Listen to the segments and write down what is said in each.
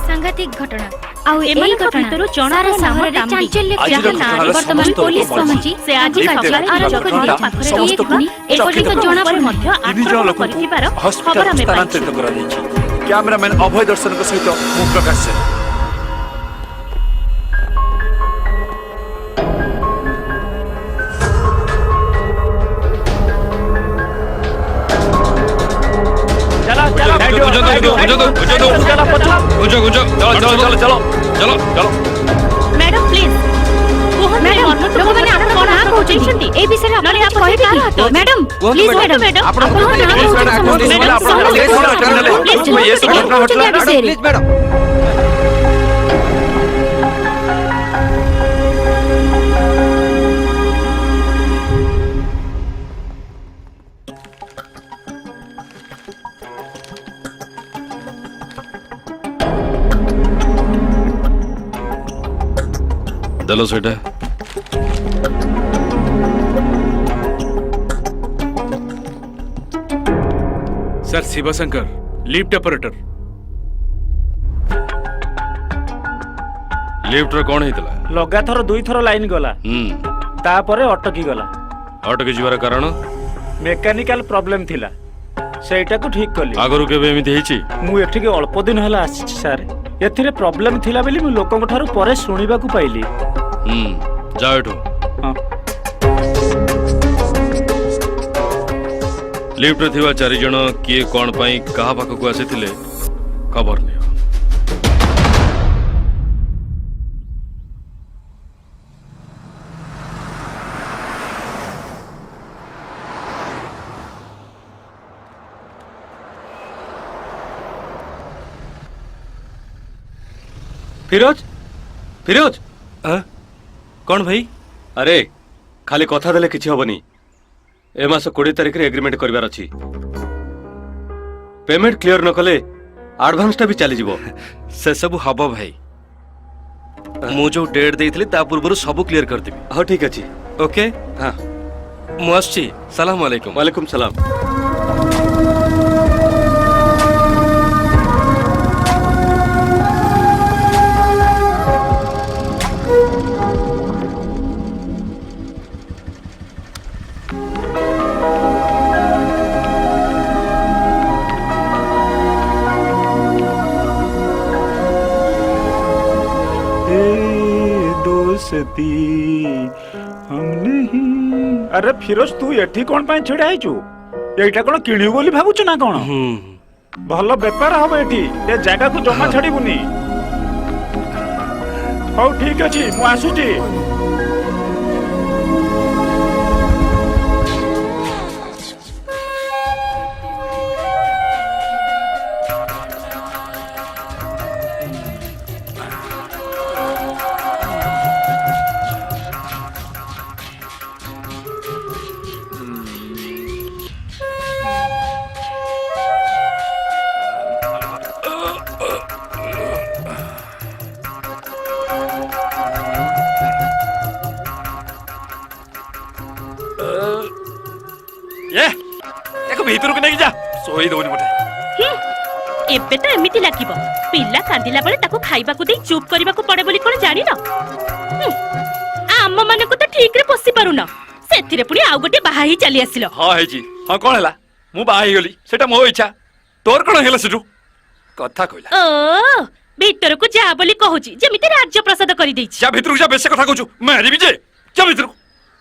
सांघातिक घटना आउ एई घटना जणारा सामने चांचल्य घटना वर्तमान पुलिस पहुंची से आज सकाळ आरंभ करिया पाखरे एक खुनी एकोटिक जणा पर मध्य आक्रमण करथिबार खबर हमें स्थानांतरित करा दैछि। कैमरामैन अभय दर्शन के सहित मु प्रकाश से madam please madam please madam चलो सेटा sir Shivshankar lift operator lift रे कोन हेतला लगातार 2 थर लाइन गला तापरे अटकी गला अटकी जीवार कारण मेकानिकल प्रॉब्लम थिला सेटा को ठीक करली आगरु केबे एमिति हेछि मु एठी के अल्प दिन हला आछि सर एथिरे प्रॉब्लम थिला बेली मु लोकन ठारू परे सुनिबा को पाइली जाओ एठो हां लिफ्ट रे थिबा 4 जण किए कोन पई कहा पाख को आसीथिले खबर नै फिरोज फिरोज कौन भाई अरे खाली कथा देले किछि होबनी ए मास 20 तारिख रे एग्रीमेंट करबार अछि पेमेंट क्लियर न कले एडवांस टा भी चली जिवो से सब हबो भाई ମୁଁ ଯୋଉ ଡେଟ୍ ଦେଇଥିଲି ତା ପୂର୍ବରୁ ସବୁ କ୍ଲିୟର କରିଦେବି। ହଁ ଠିକ୍ ଅଛି। ଓକେ ହଁ ମୁଁ ଆସୁଛି। ସାଲାମ ଆଲାଇକୁମ। ୱାଲେକୁମ ସଲାମ। दोस्ती हम नहीं। अरे फिरोज तू एठी कौन पाई छिड़ा आइचु? एटा कोन किणिउ बोली भाबुछु ना कोन? भलो बेपार हबो एठी। ए जागा को जमा छाड़ीबुनी। हौ ठीक अछि मु आसुची। ये एको भीतर को नहीं जा सोई दउनी मते। ଏବେ ତ ଏମିତି ଲାଗିବ ପିଲା କାନ୍ଦିଲା ବେଳେ ତାକୁ ଖାଇବାକୁ ଦେଇ ଚୁପ୍ କରିବାକୁ ପଡେ ବୋଲି କଣ ଜାଣିନ? ଆମ ମାନଙ୍କୁ ତ ଠିକରେ ପୋଷି ପାରୁନ, ସେଥିରେ ପୁଣି ଆଉ ଗୋଟେ ବାହା ହେଇ ଚାଲି ଆସିଲ। हां है जी हां कोन हला मु बाही गली सेटा मो इच्छा तोर कोन हेला सेटू कथा कहला। ଓ ଭିତରକୁ ଯା ବୋଲି କହୁଛି, ଯେମିତି ରାଜ୍ୟ ପ୍ରସାଦ କରିଦେଇଛି। जा भीतर जा बेसे कथा कहू मारी भी जे जा भीतर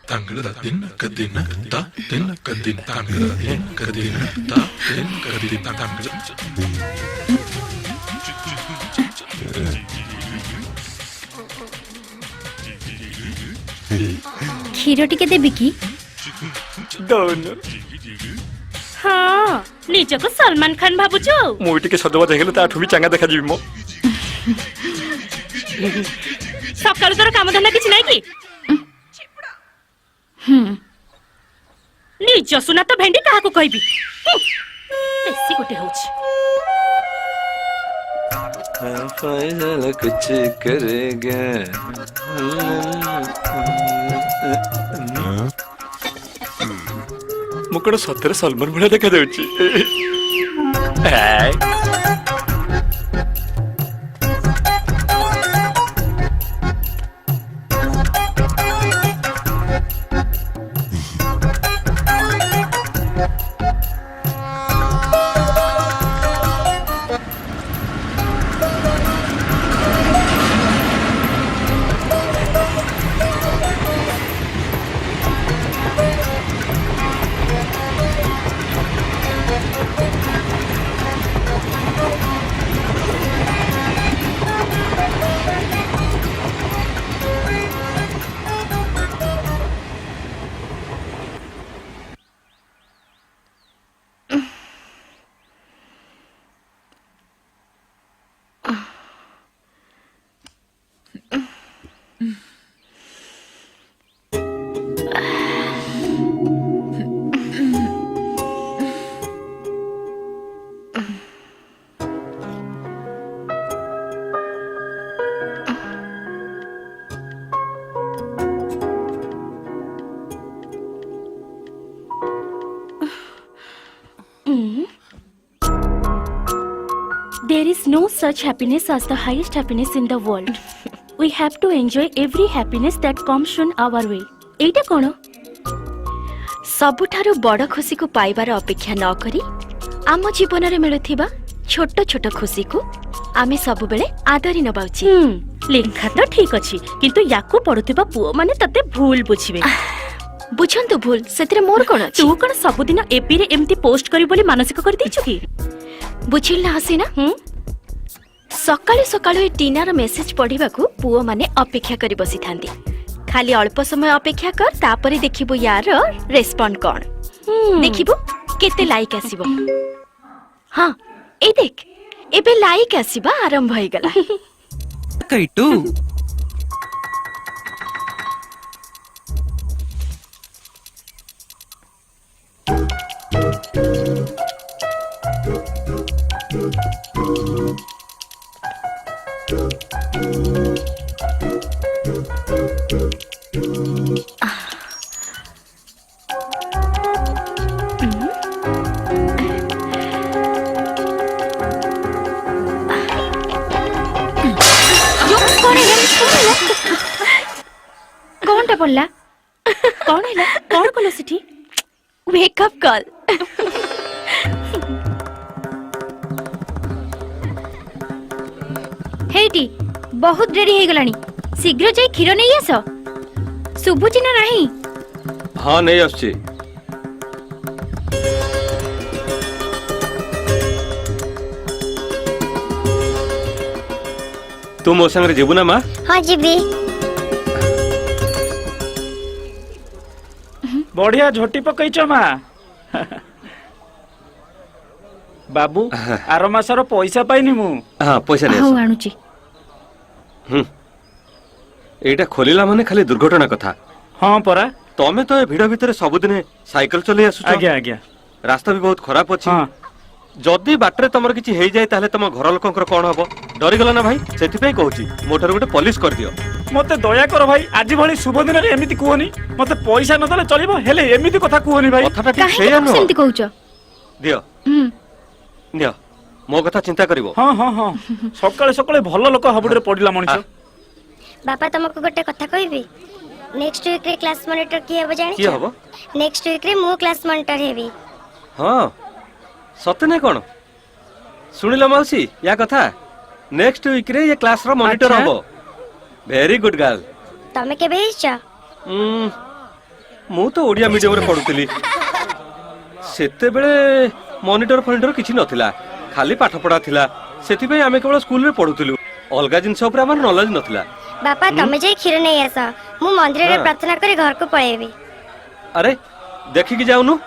Tangla din kadina ta din kadina tangla din kadina ta din kadina tangla. କ୍ଷୀର ଟିକେ ଦେବି କି? दोन ହଁ ନିଜକୁ ସଲମାନ ଖାନ ଭାବୁଛୁ? मु टिके सजबाज हेले ताठु भी चांगा देखा जीवी मो। ସକାଳୁ ତୋର କାମ ଧନ୍ଦା କିଛି ନାହିଁ କି? ନିଜ ସୁନା ତ ଭେଣ୍ଡି କାହାକୁ କହିବି? ବେଶୀ ଗୋଟେ ହଉଛି। फाइनल कुछ करेगा मु कोन सତରେ सलमान भଳିଆ ଦେଖା ଯାଉଛି। There is no such happiness as the highest happiness in the world. We have to enjoy every happiness that comes on our way. एटा कोन? सबुठारु बड़ खुशी को पाइबार अपेक्षा न करी आम जीवन रे मिलुथिबा छोट छोट खुशी को आमे सब बेले आदरी नबा उचित। लेखा तो ठीक अछि, किंतु याकू पढुथिबा पुओ माने तते भूल बुझिबे। बुझंतु भूल सेतरे मोर कोन अछि? तू कोन सबुदिन एपी रे एम्ति पोस्ट करी बोली मानसिक कर दैछु की? बुझिल ना हसीना? सकाळु सकाळु ए टीनार मेसेज पढिबाकू पुओ माने अपेक्षा करी बसी थांती। खाली अल्प समय अपेक्षा कर, तापरे देखिबो यार रेस्पॉन्ड कोन। देखिबो केते लाइक आसीबो। हां ए देख एबे लाइक आसीबा आरंभ होई गला। कैटू पड़ला कौन हैला कौन कलो सेठी वेकअप कॉल। हेटी बहुत रेडी हे गलानी शीघ्र जाई खीर नहीं आस सुबुची ना नहीं हाँ नहीं आसुची तू मो संगे जीवु ना माँ हाँ जीबी बढ़िया झोटी पकईच मा बाबू आर मासर पैसा पाइनी मु हाँ पैसा नहीं हाउ आसु आणुची एटा खोलिला माने खाली दुर्घटना कथा हाँ परा तमे तो ए भिड़ भितर सबुदिने साइकिल चले आसुछ आज्ञा आज्ञा रास्ता भी बहुत खराब अछि हाँ जदि बाटरे तमर किछि हेइ जाय ताले तम घर लोकंकर कोन हबो डरी गला ना भाई सेति पई कहूची मोटर गोटे पुलिस कर दियो मते दया कर भाई आज भली शुभ दिन रे एमिति कुहनी मते पैसा न दले चलिबो हेले एमिति कथा कुहनी भाई कथाटा ठीक काहे सेया तू न सेमती कहउछ दियो दियो मो कथा चिंता करिवो हाँ हाँ हाँ सकाळे सकाळे भल लोक हाबुडे पडिला मनिष बापा तुमको गोटे कथा कहबी नेक्स्ट वीक रे क्लास मॉनिटर किए हबो जानि की हबो नेक्स्ट वीक रे मो क्लास मॉनिटर हेबी हाँ सत्य नहीं कौन शुणिल मौसी या कथा नेक्स्ट वीक रे ये क्लास रो मॉनिटर अच्छा। हबो वेरी गुड गर्ल तमे केबे हिचा मु तो ओडिया मीडियम रे पढुतली सेते बेले मॉनिटर फॉनिटर किछि नथिला खाली पाठ पढा थिला सेति पे आमे केवल स्कूल रे पढुतलु अलगा जिंस ऊपर हमर नॉलेज नथिला बापा तमे जे खीर नहीं आसा मु मंदिर रे हाँ। प्रार्थना करे घर को पळेबी अरे देखि कि जाउनु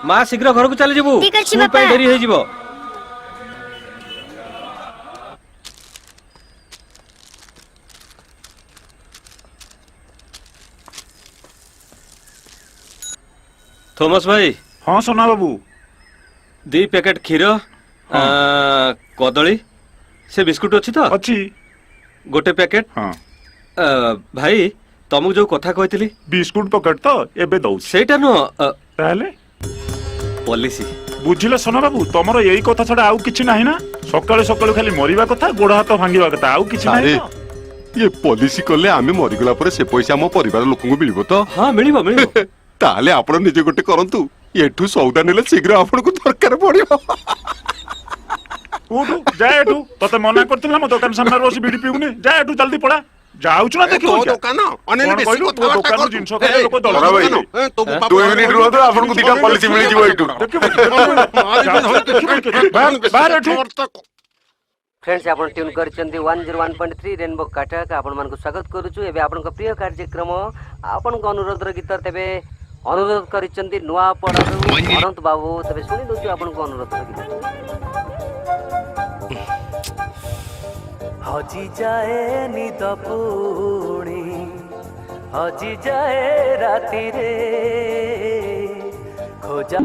मां शीघ्र घर को चले जेबू ठीक अछि स्कूल बापा। पे देरी हे जिवो थॉमस भाई हाँ सोना बाबू 2 पैकेट क्षीर कदली से बिस्कुट अछि तो अच्छी गोटे पैकेट हाँ भाई तुमको जो कथा कहती बिस्कुट पकेट तो एबे दउ सेटा न ताहले पॉलिसी बुझिला सोना बाबू तमरो यही कथा छडा आउ किछि नाही ना सकाळे सकाळे खाली मरिबा कथा गोड़ हाथ भांगिबा कथा आउ किछि नाही तो ये पॉलिसी कले आमे मरिगला परे से पैसा हम परिवार लोकंगु मिलिबो तो हाँ मिलिबो मिलिबो ताले आपण निजे गोटे करंतु एठू सौदा नेले शीघ्र आपनको दरकार पड़िबो उठू जा एठू तते मना करथिला म दुकान सामने बसी बीडी पिउनी जा एठू जल्दी पड़ा जाउछु ना देखियो तो दुकान अने कौन बेसी कहलु कथा तो दुकान जिंस खाए लोक दल बड़ा भाई तो 2 मिनिट रुह तो आपनको दिटा पॉलिसी मिल जिवो एठू बाहर एठू फ्रेंड्स आपण ट्यून करचंदी 101.3 रेनबो काटक आपण मानको स्वागत करूछु एबे आपनका प्रिय कार्यक्रम आपनका अनुरोध र गीत तेबे अनुरोध करिचंदी नुआ पड़ारु अनंत बाबू तेबे सुनि दोछु आपनका अनुरोध र गीत हजी जाए निद पुणी हजी जाए राती रे खोजा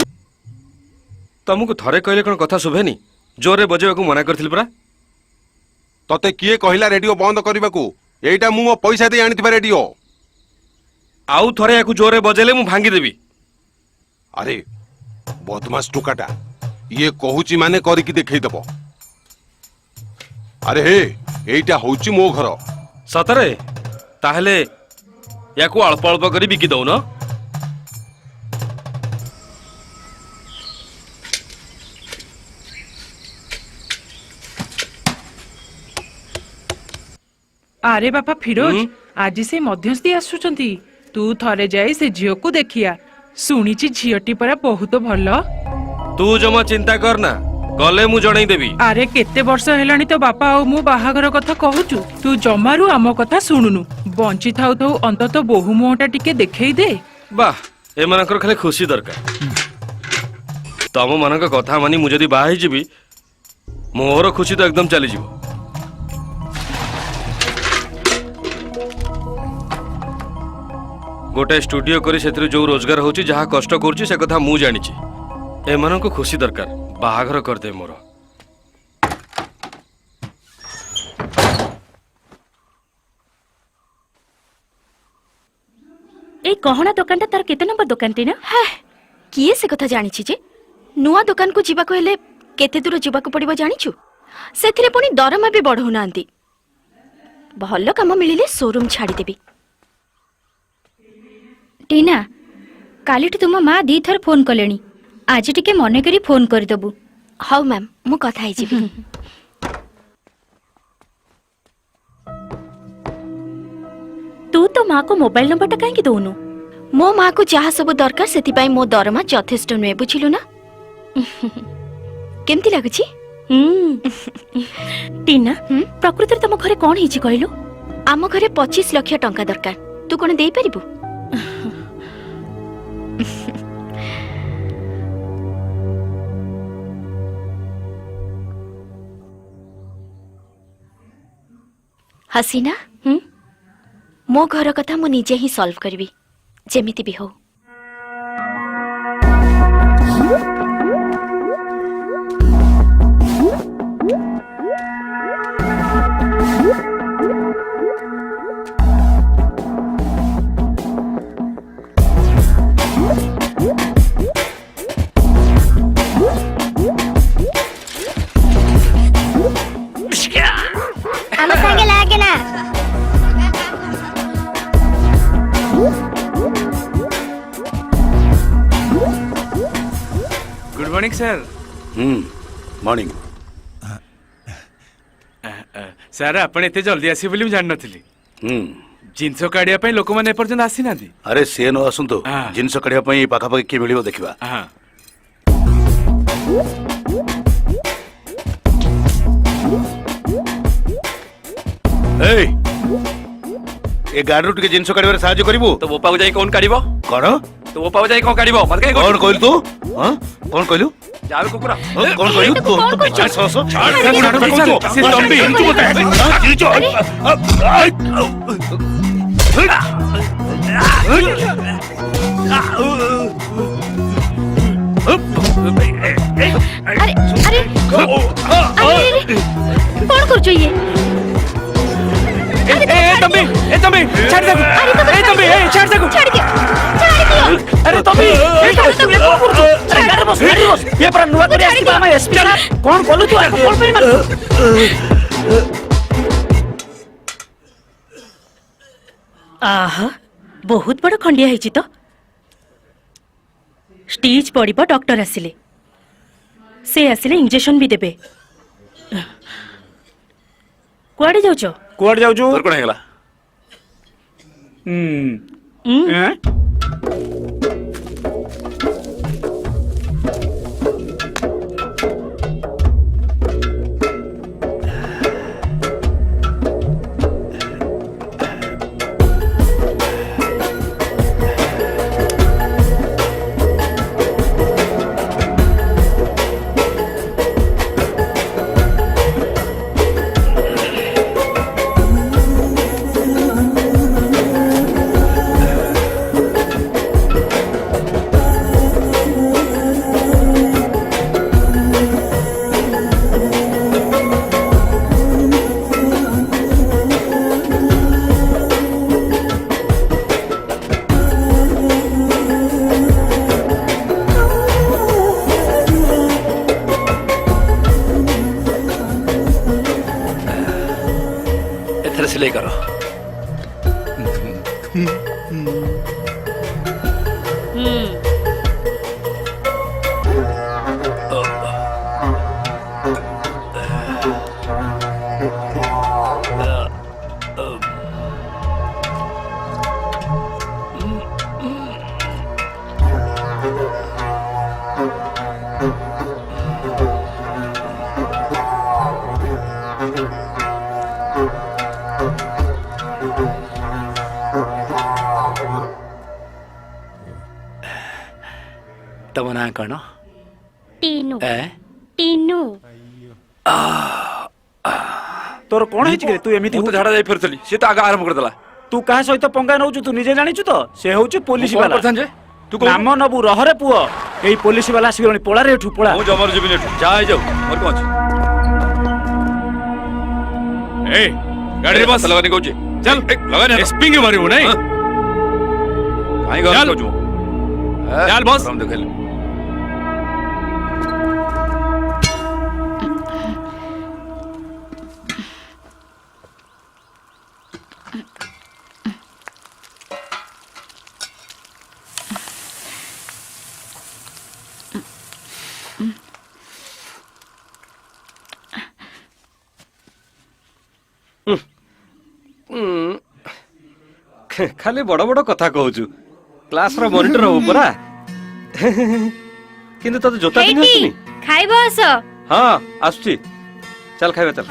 तुमको थरे कहले कोन कथा सुभेनी जोरे बजेबाकू मना करथिल परा तते किए कहिला रेडियो बंद करबाकू एटा मु पैसा दे आनिथिबा रेडियो आउ थरे याकू जोरे बजेले मु भांगी देबी अरे बदमाश टुकाटा ये कहूची माने करिकी देखै दबो अरे हे एटा होची मो घर सतरे ताहले याकू अल्प अल्प करी बिकी दउ न अरे बापा फिरोज आज से मध्यस्थी आसुचंती तू थरे जाई से झियो को देखिया सुनिची झियोटी परा बहुत भलो तू जमा चिंता करना गले मु जणै देबी अरे केते वर्ष हेलानी तो बापा आ मु बाहागर कथा कहूचु तू जमारू आम कथा सुनुनु बंची थाउ थाउ अंतत बहु मुहटा टिके देखै दे वाह ए मानकर खाली खुशी दरकार तम मानक कथा मानी मु जदी बाहि जिबी मोर खुशी तो एकदम चली जिवो गोटे स्टूडियो करी सेतिर जो रोजगार होची जहा कष्ट करची से कथा मु जानिची ए मानक खुशी दरकार बाहागर कर दे मोर ए गहना दुकानटा तार केते नंबर दुकानटी ना किए से कथा जानिछि जे नुआ दुकान को जीवा को हेले केते दूर जीवा को पड़िबो जानिछु सेथिरे पुनी दरमा भी बढ़ौ नांती भलो काम मिलिले शोरूम छाडी देबी टीना कालीठू तुम माँ दी थर फोन कलेनी आज टिके मन करी फोन करदबु। हौ मैम मु कथा ही जीवी। तू तो माँ को मोबाइल नंबर टा कहीं दौनु? मो माँ को जहाँ सब दरकार से मो दरमा यथेष्ट नुहे बुझिलु ना। केमती लागुची? टीना प्रकृति तुम घरे कौन हिची कहलु? आम घरे 25 लाख टंका दरकार तू कौन दे पारिबु? हसीना मो घर कथा मु निजे ही सॉल्व करबी जेमिति भी हो। हम संगे लागे ना। Good morning sir. Morning. Sir आपण एते जल्दी आसी बोली जान नथिली। जिंस काढिया पई लोक माने एपर्यंत आसी नांदी। अरे से न आसंतु जिनस कढ़िया पई पाखा पाखी के मिलियो देखिबा। हां ए ए गाडरू टिके जिनस काढिबार सहाय्य करिवो तो बोपा को जाई कौन काढिबो? करो तो बोपा को जाई कौन काढिबो? मत काई कौन कहलु तू? हां कौन कहलु? जावे कुकुरा कौन कहलु तू? चार सौ छाड़ से तंबी तू अरे अरे कौन कर जो ये? ए तंबी छाड़ दे। ए तंबी छाड़ दे। छाड़ दियो। अरे तंबी तू ये कौन कर जो? अरे गाड़ी बस ये पर नुआ करे आसी मामा एसपी साहब कौन बोलु तू आ कौन पे मार? आहा बहुत बड़ खंडिया ହେଇଛି ତ। स्टिच पड़िबो डॉक्टर आसिले से आसिले इंजेक्शन भी देबे। कुआडे जाउछ? कुआड जाउछु? तोर कोन हेला? सिलाई करो। तब ना कौन? टीनू। ए टीनू। तोर कोन हिच के तू एमिति तो झाड़ा जाई फिरतली से तो आगा आरंभ कर देला। तू काहे सहित पंगा नउछु तू निजे जानिछु तो से होउछु पुलिस कौन वाला। करथन जे तू नाम नबु रहरे पुओ एई पुलिस वाला सिगरणी पोला रे ठु पोला। मु जमर जीवन जाय जाऊ मोर पहुंच ए गाड़ी बस लगाने कहूची चल लगाने एसपी के मारिबो नहीं काई गल चल। कहूछु चल बस हम देखेल ଖାଲି ବଡ ବଡ କଥା କହୁଛୁ କ୍ଲାସର ମନିଟର ହବୁ ପରା କିନ୍ତୁ ତତେ ଜୋତା ପିନ୍ଧି ଆସୁନି ଖାଇବ ଆସ। ହଁ ଆସୁଛି ଚାଲ ଖାଇବା ଚାଲ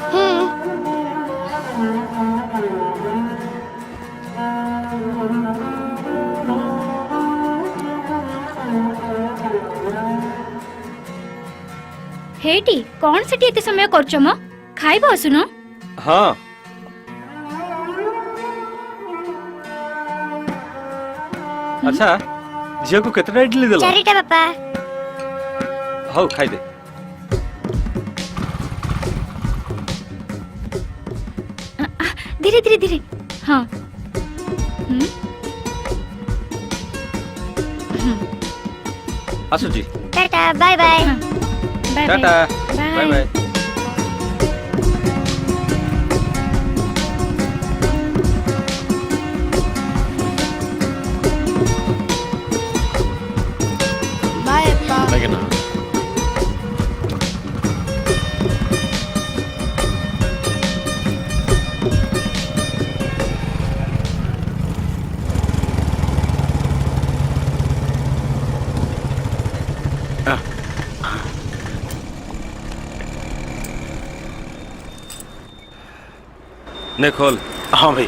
ହେଇଟି କଣ ସେଠି ଏତେ ସମୟ କରୁଛ ମ? ଖାଇବ ଆସୁନ। ହଁ ଆଚ୍ଛା ଝିଅକୁ କେତେଟା ଇଡଲି ଦେଲ? 4ଟା ବାପା। ହଉ ଖାଇଦେ ଧୀରେ ଧୀରେ ଧୀରେ। ହଁ ଆସୁଛି tata bye bye. Bye tata bye. Bye bye ने खोल। हाँ भाई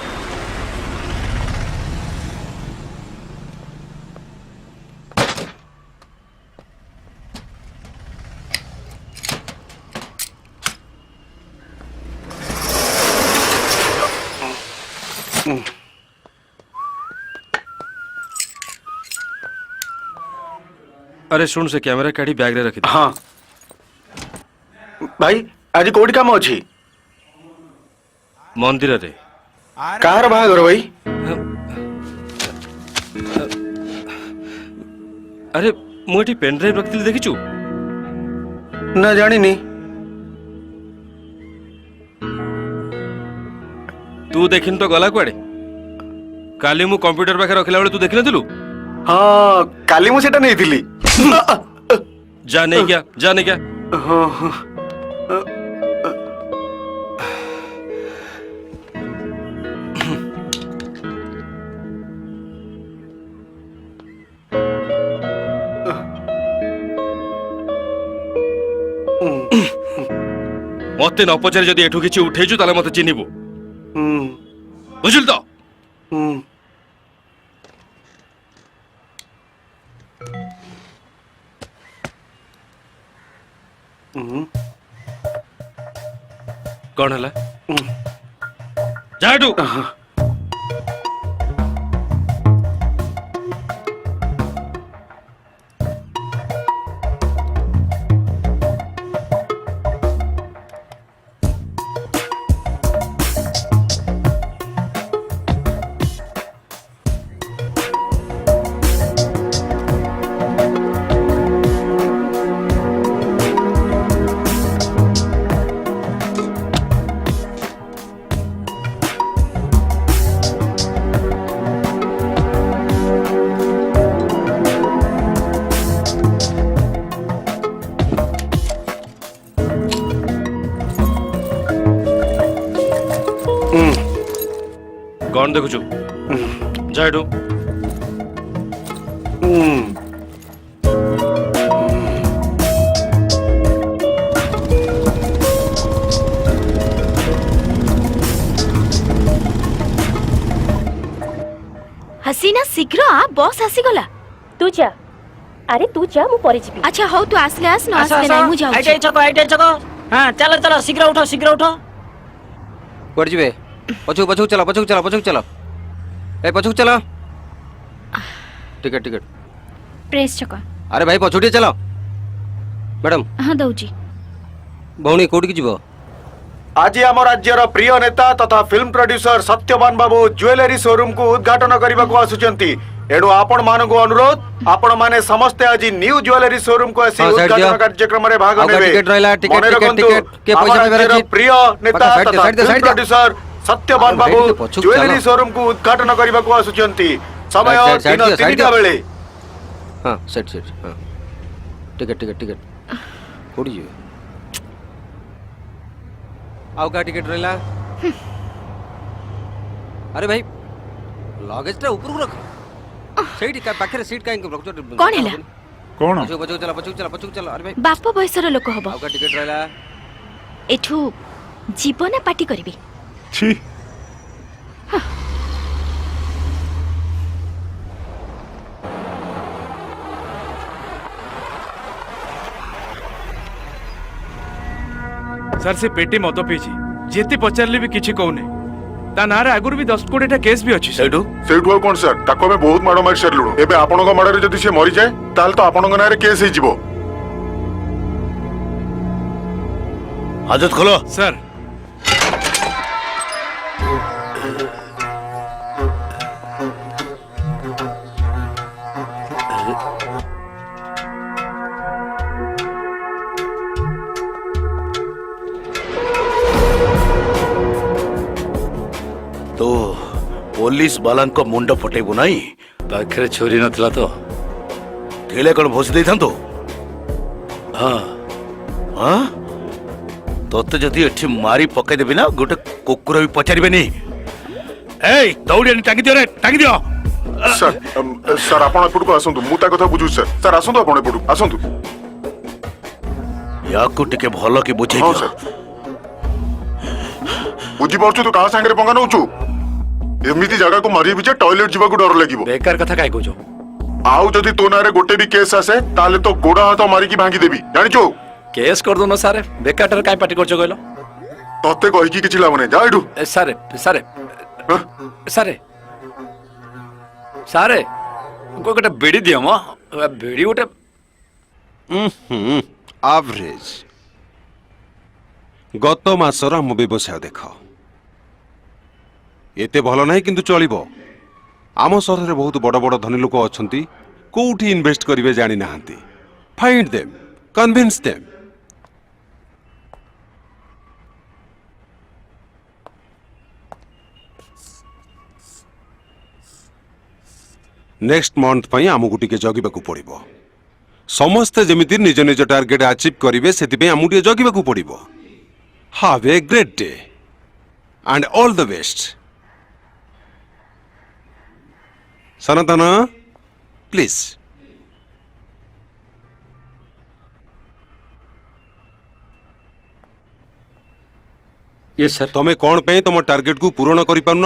अरे शुण से कैमरा काढ़ी बैग रे रखी। हाँ भाई आज कोडी काम अछि मंदिर रे कार बाहागर भाई अरे मुझे पेन ड्राइव रखी देखिचु ना जानी नहीं तू देखिन तो गला कुआडे काली मु कंप्यूटर पाखे रखिला बेले तू देखि नथिलु? हाँ काली मु सेटा नहीं थिली जा नहीं क्या जा नहीं क्या हाँ हाँ मते न पचारे जदि एठू किछि उठेजु ताले मते चिन्हिबु बुझिल तो कौन हला जाडू कौन देखुचु जाडू हसीना शीघ्र आ बस आसी गला तू जा अरे तू जा मु परे जिबी। अच्छा हौ तू आसले आस न आसले नहीं मु जाऊ आइटे चको हां चलो चलो शीघ्र उठो पड़ जिवे पछू पछू चलो ए पछू चलो टिकट टिकट प्रेस चक। अरे भाई पछूटी चलो मैडम हां दउची भौणी कोड की जीवो आज आम राज्यर प्रिय नेता तथा फिल्म प्रोड्यूसर सत्यवान बाबू ज्वेलरी शोरूम को उद्घाटन करने को आसुचंती एणु आपण मानक अनुरोध आपण माने समस्ते आज न्यू ज्वेलरी शोरूम को आसी उद्घाटन कार्यक्रम रे भाग नेबे टिकट रहला टिकट के पैसा देबे राज्यर प्रिय नेता तथा फिल्म प्रोड्यूसर सत्यवान बाबू ज्वेलरी शोरूम को उद्घाटन करने को आसुचंती समय दिन 3टा बेले हां सेट हां टिकट कोडी जीवे आउ का टिकट रहला अरे भाई लगेज टा ऊपर रख ସେଇଠି ପାଖରେ ସିଟ୍ କାଇଁ ରଖୁଛ କଣ ହେଲା? କଣ ପଛକୁ ଚାଲ ଆରେ ଭାଇ ବାପ ବୟସର ଲୋକ ହବ। ଆଉ କା ଟିକେଟ ରହିଲା ଏଠୁ ଯିବ ନା ପାଟି କରିବି? छी ସାର୍ ସେ ପେଟି ମଦ ପିଇଛି ଯେତେ ପଚାରିଲେ ବି କିଛି କହୁନି ତା ନାଁରେ ଆଗରୁ ବି 10-20ଟା କେସ୍ ବି ଅଛି ସେଇଠୁ ସେଇଠୁ ଆଉ କଣ ସାର୍ ତାକୁ ଆମେ ବହୁତ ମାଡ଼ ମାରି ସାରିଲୁଣୁ ଏବେ ଆପଣଙ୍କ ମାଡ଼ରେ ଯଦି ସେ ମରିଯାଏ ତାହେଲେ ତ ଆପଣଙ୍କ ନାଁରେ କେସ୍ ହେଇଯିବ ହାଜତ ଖୋଲ ସାର୍ तो पुलिस बालांको मुंड फटेबु नाही ପାଖରେ ଛୁରୀ ନଥିଲା ତ ଥିଲେ କଣ ଭୋସି ଦେଇଥାନ୍ତୁ ହଁ ହଁ ତତେ ଯଦି ଏଠି ମାରି ପକେଇଦେବି ନା ଗୋଟେ କୁକୁର ବି ପଚାରିବେନି ଏଇ ଦୌଡ଼ି ଆଣି ଟାଙ୍ଗି ଦିଅ ରେ ଟାଙ୍ଗି ଦିଅ ସାର୍ ସାର୍ ଆପଣ ଏପଟକୁ ଆସନ୍ତୁ ମୁଁ ତା କଥା ବୁଝୁଛି ସାର୍ ସାର୍ ଆସନ୍ତୁ ଆପଣ ଏପଟକୁ ଆସନ୍ତୁ ୟାକୁ ଟିକେ ଭଲ କି ହଁ ବୁଝେଇ ସାର୍ ବୁଝିପାରୁଛୁ ତୁ କାହା ସାଙ୍ଗରେ ପଙ୍ଗା ନଉଛୁ ଏମିତି ଜାଗାକୁ ମାରିବି ଯେ ଟଏଲେଟ ଯିବାକୁ ଡର ଲାଗିବ ବେକାର କଥା କାଇଁ କହୁଛ ଆଉ ଯଦି ତୋ ନାଁରେ ଗୋଟେ ବି କେସ୍ ଆସେ ତାହେଲେ ତ ଗୋଡ ହାତ ମାରିକି ଭାଙ୍ଗିଦେବି ଜାଣିଛୁ କେସ୍ କରିଦଉନ ସାର୍ ବେକାରଟାରେ କାଇଁ ପାଟି କରୁଛ କହିଲ ତତେ କହିକି କିଛି ଲାଭ ନାହିଁ ଯା ଏଠୁ ସାରେ ସାରେ ସାରେ ସାରେ ଗୋଟେ ବିଡି ଦିଅ ମ ବିଡି ଗୋଟେ ଆଭରେଜ ଗତ ମାସର ଆମ ବ୍ୟବସାୟ ଦେଖ ଏତେ ଭଲ ନାହିଁ କିନ୍ତୁ ଚଳିବ ଆମ ସହରରେ ବହୁତ ବଡ଼ ବଡ଼ ଧନୀ ଲୋକ ଅଛନ୍ତି କୋଉଠି ଇନଭେଷ୍ଟ କରିବେ ଜାଣିନାହାନ୍ତି find them convince them next month ପାଇଁ ଆମକୁ ଟିକେ ଜଗିବାକୁ ପଡ଼ିବ ସମସ୍ତେ ଯେମିତି ନିଜ ନିଜ ଟାର୍ଗେଟ ଆଚିଭ୍ କରିବେ ସେଥିପାଇଁ ଆମକୁ ଟିକେ ଜଗିବାକୁ ପଡ଼ିବ have a great day and all the best Sanatan please yes sir ତମେ କ'ଣ ପାଇଁ ତମ ଟାର୍ଗେଟକୁ ପୂରଣ କରିପାରୁନ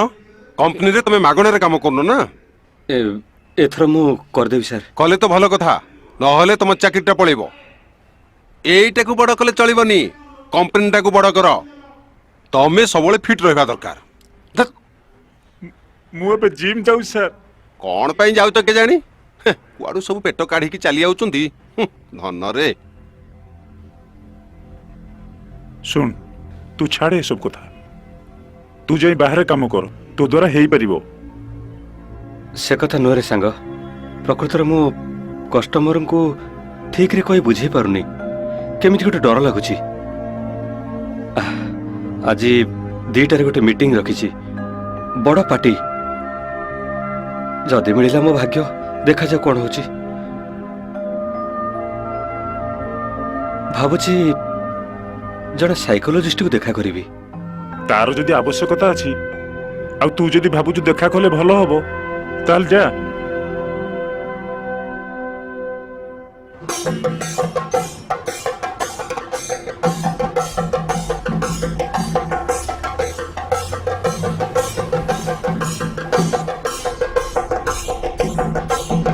କମ୍ପାନୀରେ ତମେ ମାଗଣାରେ କାମ କରୁନ ନା ଏଥର ମୁଁ କରିଦେବି ସାର୍ କଲେ ତ ଭଲ କଥା ନହେଲେ ତମ ଚାକିରିଟା ପଳେଇବ ଏଇଟାକୁ ବଡ଼ କଲେ ଚଳିବନି କମ୍ପାନୀଟାକୁ ବଡ଼ କର ତମେ ସବୁବେଳେ ଫିଟ୍ ରହିବା ଦରକାର ମୁଁ ଏବେ ଜିମ୍ ଯାଉଛି ସାର୍ କ'ଣ ପାଇଁ ଯାଉଛ କେଜାଣି କୁଆଡ଼ୁ ସବୁ ପେଟ କାଢ଼ିକି ଚାଲି ଯାଉଛନ୍ତି ଧନରେ ଶୁଣ ତୁ ଛାଡ଼େ ଏସବୁ କଥା ତୁ ଯାଇ ବାହାରେ କାମ କର ତୋ ଦ୍ୱାରା ହେଇପାରିବ ସେ କଥା ନୁହେଁ ରେ ସାଙ୍ଗ ପ୍ରକୃତରେ ମୁଁ କଷ୍ଟମରଙ୍କୁ ଠିକରେ କହି ବୁଝେଇ ପାରୁନି କେମିତି ଗୋଟେ ଡର ଲାଗୁଛି ଆଜି 2ଟାରେ ଗୋଟେ ମିଟିଂ ରଖିଛି ବଡ଼ ପାର୍ଟି ଯଦି ମିଳିଲା ମୋ ଭାଗ୍ୟ ଦେଖାଯାଉ କ'ଣ ହଉଛି ଭାବୁଛି ଜଣେ ସାଇକୋଲୋଜିଷ୍ଟକୁ ଦେଖା କରିବି ତାର ଯଦି ଆବଶ୍ୟକତା ଅଛି ଆଉ ତୁ ଯଦି ଭାବୁଛୁ ଦେଖା କଲେ ଭଲ ହବ ତାହେଲେ ଯା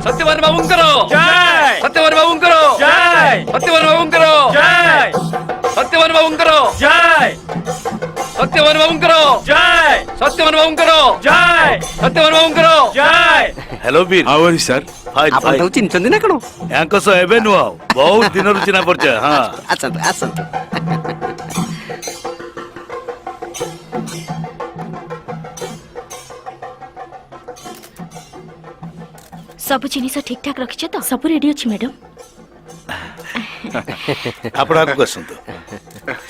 ସତ୍ୟବାନ ବାବୁଙ୍କର ଜୟ ସତ୍ୟବାନ ବାବୁଙ୍କର ଜୟ ସତ୍ୟବାନ ବାବୁଙ୍କର ଜୟ ସତ୍ୟବାନ ବାବୁଙ୍କର ଜୟ ସତ୍ୟବାନ ବାବୁଙ୍କର ଜୟ ସତ୍ୟବାନ ବାବୁଙ୍କର ଜୟ ସତ୍ୟବାନ ବାବୁଙ୍କର ଜୟ ହ୍ୟାଲୋ ବୀର ଆଉ ଅଛି ସାର୍ ଫାଇନ୍ ଆପଣ ଫାଇନ୍ ତାକୁ ଚିହ୍ନିଛନ୍ତି ନା କଣ ୟାଙ୍କ ସହ ଏବେ ନୁହଁ ବହୁତ ଦିନରୁ ଚିହ୍ନା ପରିଚୟ ହଁ ଆସନ୍ତୁ ଆସନ୍ତୁ ସବୁ ଜିନିଷ ଠିକ ଠାକ ରଖିଛ ତ? ସବୁ ରେଡି ଅଛି ମ୍ୟାଡାମ। ଆପଣ ଆଗକୁ ଆସନ୍ତୁ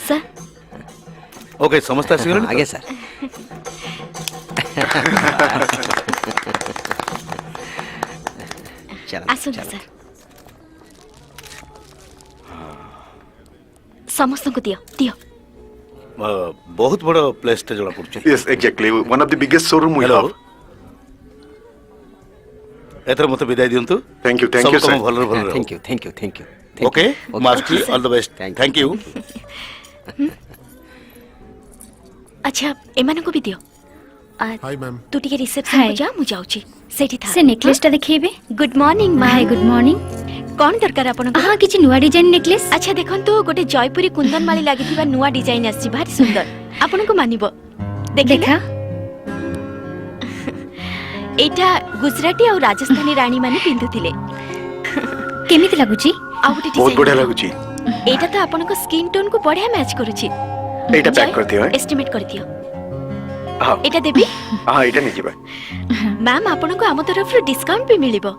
ସାର୍ ଓକେ ସମସ୍ତେ ଆସିଗଲେଣି ଆଜ୍ଞା ସାର୍ ଆସନ୍ତୁ ସାର୍ ସମସ୍ତଙ୍କୁ ଦିଅ ଦିଅ ବହୁତ ବଡ଼ ପ୍ଲେସଟେ ଜଣା ପଡୁଛି Yes, exactly. One of the biggest showroom we Hello. have. एथर मते विदाई दियंतु थैंक यू सब काम भल भल thank you thank you thank you okay master all the best thank you अच्छा एमान को भी दियो हाय मैम तू टिके रिसेप्शन को जा मु जाउची सेठी था से नेकलेस टा देखिबे गुड मॉर्निंग मा हाय गुड मॉर्निंग कौन दरकार आपन हां किछि नुवा डिजाइन नेकलेस अच्छा देखन तो गोटे जयपुरी कुंदन माली लागिथिबा नुवा डिजाइन आसी भारी सुंदर आपन को मानिबो देखा एटा गुजराती और राजस्थानी रानी माने पिंधुथिले केमिति लागुची आ गोटे बहुत बढ़िया लागुची एटा तो आपन को स्किन टोन को बढ़िया मैच करूची एटा पैक कर दियो एस्टिमेट कर दियो हां एटा देबी हां एटा नहीं जीवा मैम आपन को हम तरफ डिस्काउंट भी मिलिबो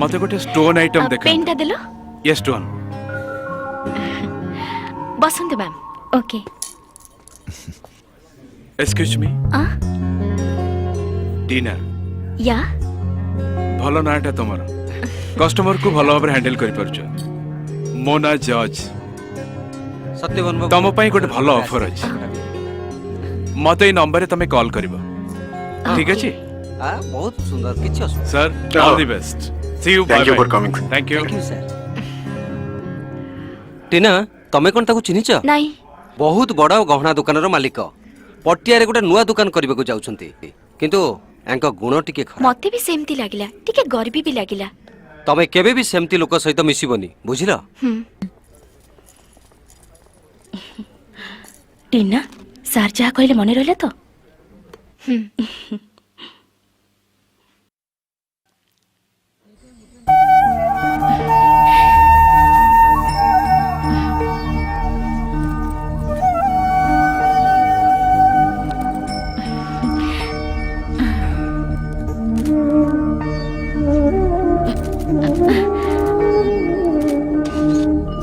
मते गोटे स्टोन आइटम देखा पेनटा देलो ये स्टोन बसंत मैम ओके एक्सक्यूज मी आ टीना या भलो नाटा तुमर कस्टमर को भलो भाबरे हैंडल करि परछ मो ना जज सत्यवन बाबू तम पई गोटे भलो ऑफर अछि मते ई नंबर रे तमे कॉल करबो ठीक अछि बहुत सुंदर किछि असु sir all the best see you thank you for coming thank you thank you sir Tina तमे कोन ताकू चिनिछ नहीं बहुत बड़ा गहना दुकान रो मालिक पटिया रे गोटे नुआ दुकान करबा को जाउछंती किंतु एंको गुण टिके खराब मते भी सेमती लागिला टिके गरीबी भी लागिला तमे केबे भी सेमती लोक सहित मिसिबनी बुझिलो टीना सार जा कहले मने रहले तो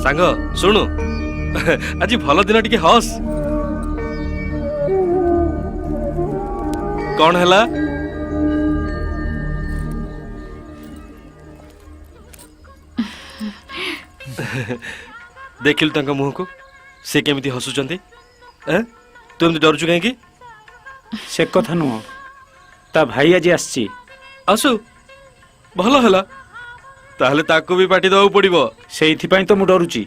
सांग सुनु आज भल दिन टिके हस कौन हैला देखिल तंका मुह को से केमिति हसुचंती तू एमती डरचु कहीं से कथा नुह ता भाई आज आसी आसु भल हैला ताहले ताको भी पार्टी दବାକୁ पड़िबो ସେଇଥି ପାଇଁ ତ ମୁଁ ଡରୁଛି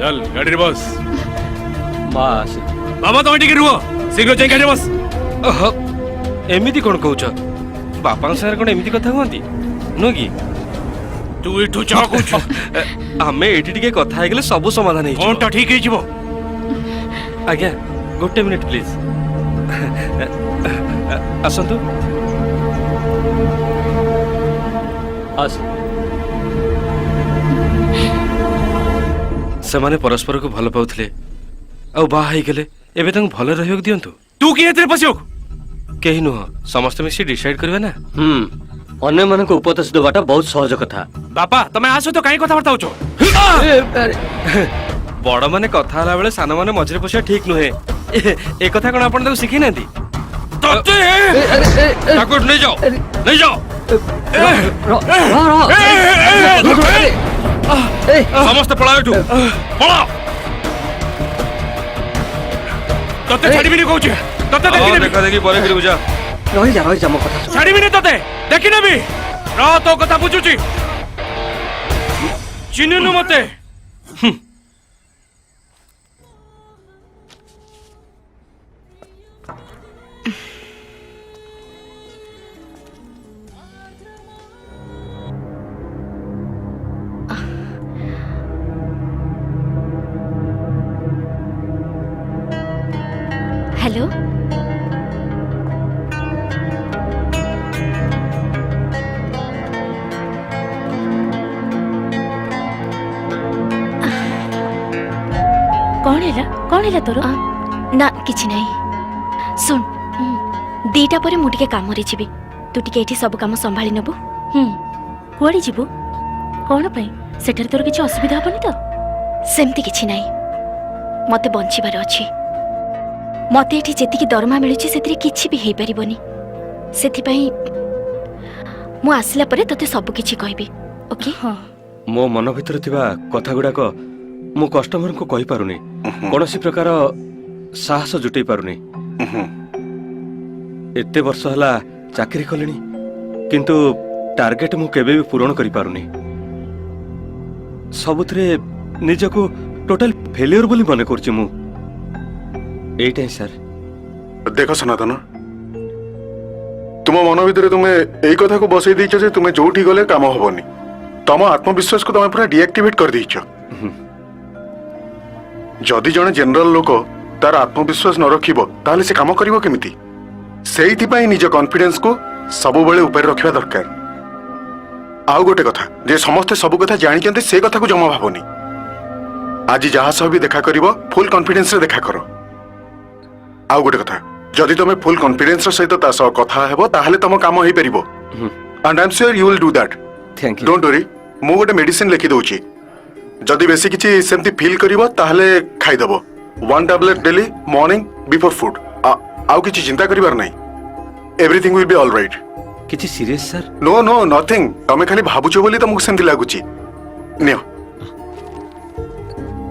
चल गाड़ी रे बस मास बाबा तुम टिके रुहो शीघ्र जाई गाड़ी बस एमिति कोन कहउछ बापा सारे कोन एमिति कथा हुंती नो की तू इठु जा कुछ हमें एठी टिके कथा हे गेले सब समाधान हे कोनटा ठीक हे जिवो आज्ञा गोटे मिनिट प्लीज आसंतु आस सेमाने परस्पर को भल पाउथले आ बा हाई गेले एबे तंग भल रहयोग दियंतु तू की एतरे पसियो केही नुह समस्त मिसी डिसाइड करबे ना अन्य मन को उपदेश देवाटा बहुत सहज कथा बापा तमे आसो तो काई कथा बर्ता होचो बड़ माने कथा हला बेले सान माने मझरे पसिया ठीक नुहे ए कथा कोन आपण ताको सिखि नांती तते ताको नहीं जाओ समस्त पळा एठू पळा तते छाड़ी बिनी कहूची तते देखि देखा देखी परे फिर बुझा रही जा मो कथा छाड़ी बिनी तते देखि नेबी रा तो कथा बुझुची चिन्हनु मते हेलो कौन है तोर ନା କିଛି ନାହିଁ ଶୁଣ ଦିଟା ପରେ ମୁଁ ଟିକେ କାମରେ ଯିବି ତୁ ଟିକେ ଏଠି ସବୁ କାମ ସମ୍ଭାଳି ନେବୁ କୁଆଡେ ଯିବୁ କଣ ପାଇଁ ସେଠାରେ ତୋର କିଛି ଅସୁବିଧା ହବନି ତ ସେମିତି କିଛି ନାହିଁ ମତେ ବଞ୍ଚିବାର ଅଛି ମତେ ଏଠି ଯେତିକି ଦରମା ମିଳୁଛି ସେଥିରେ କିଛି ବି ହେଇପାରିବନି ସେଥିପାଇଁ ମୁଁ ଆସିଲା ପରେ ତତେ ସବୁ କିଛି କହିବି ଓକେ ମୋ ମନ ଭିତରେ ଥିବା କଥା ଗୁଡାକ ମୁଁ କଷ୍ଟମରଙ୍କୁ କହିପାରୁନି କୌଣସି ପ୍ରକାର ସାହସ ଜୁଟେଇ ପାରୁନି ଏତେ ବର୍ଷ ହେଲା ଚାକିରି କଲିଣି କିନ୍ତୁ ଟାର୍ଗେଟ ମୁଁ କେବେ ବି ପୂରଣ କରିପାରୁନି ସବୁଥିରେ ନିଜକୁ ଟୋଟାଲ ଫେଲିୟର ବୋଲି ମନେ କରୁଛି ମୁଁ এইটা স্যার দেখো সনাতন তুম মন ভিতরে তুমি এই কথা বসাই দিয়েছ যে তুমি যোউঠি গলে কাম হবনি তম আত্মবিশ্বাস কু তুমি পুরা ডিএক্টিভেট করে দিয়েছ যদি জনে জেনারেল লোক তার আত্মবিশ্বাস ন রখিব তাহলে সে কাম করিব কেমিতি সেইথিপাই নিজ কনফিডেন্স কু সবুবেলে উপরে রখিবা দরকার আউ গোটে কথা যে সমস্তে সবু কথা জানিছন্তি সে কথা কু জমা ভাবনি আজি যাহা সহ বি দেখা করিব ফুল কনফিডেন্স রে দেখা কর আউ গোটে কথা যদি তুমি ফুল কনফিডেন্স সহিত তা সহ কথা হেব তাহলে তম কাম হই পারিব and I am sure you will do that thank you don't worry মু গোটে মেডিসিন লিখি দউছি যদি বেশি কিছু সেমতি ফিল করিব তাহলে খাই দেব 1 tablet daily morning before food আউ কিছু চিন্তা করিবার নাই everything will be all right কিছু serious sir no no nothing তুমি খালি ভাবুছো বলি তমକୁ সেমতি লাগুছি নিও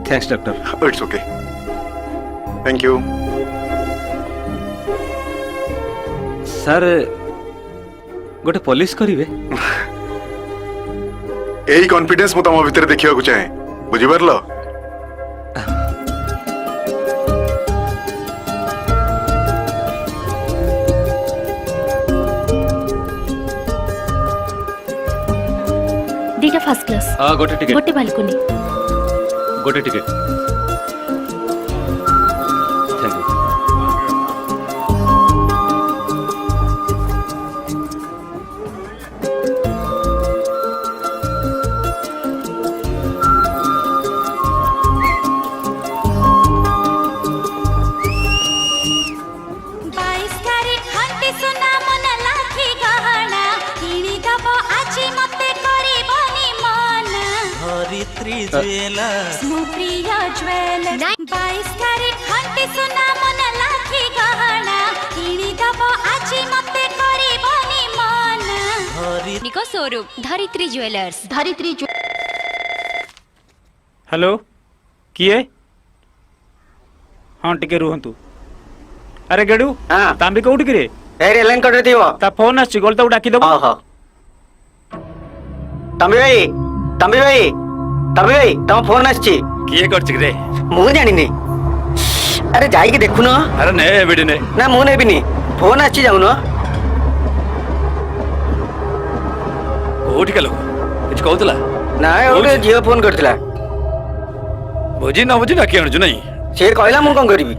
thanks doctor it's okay thank you sir গোটে পলিশ করিবে এই কনফিডেন্স মু তম ভিতরে দেখিବାକୁ চাহে বুঝি পারলো ଦିଟା ଫାର୍ଷ୍ଟ କ୍ଲାସ୍ গোটে টিকেট ଗୋଟେ ବାଲକୋନି গোটে ticket thank you showroom Dharitri jewellers hello किए हाँ टिके रुहंतु अरे गेडू तांबी कोउठी किरे एरे लाइन कट दियो ता फोन आछि गोल तो डाकी दबो हां तंबी भाई तम फोन आछि किए करछि रे मु जानि नै अरे जाई के देखु न अरे ने बेडी ने ना मु नेबी नि फोन आछि जाउ न कोठी केलो कुछ कहउतला ना ओटे जियो फोन करथिला बुझी न बुझी डाकी आणजु नै से कहला मु कोन करबी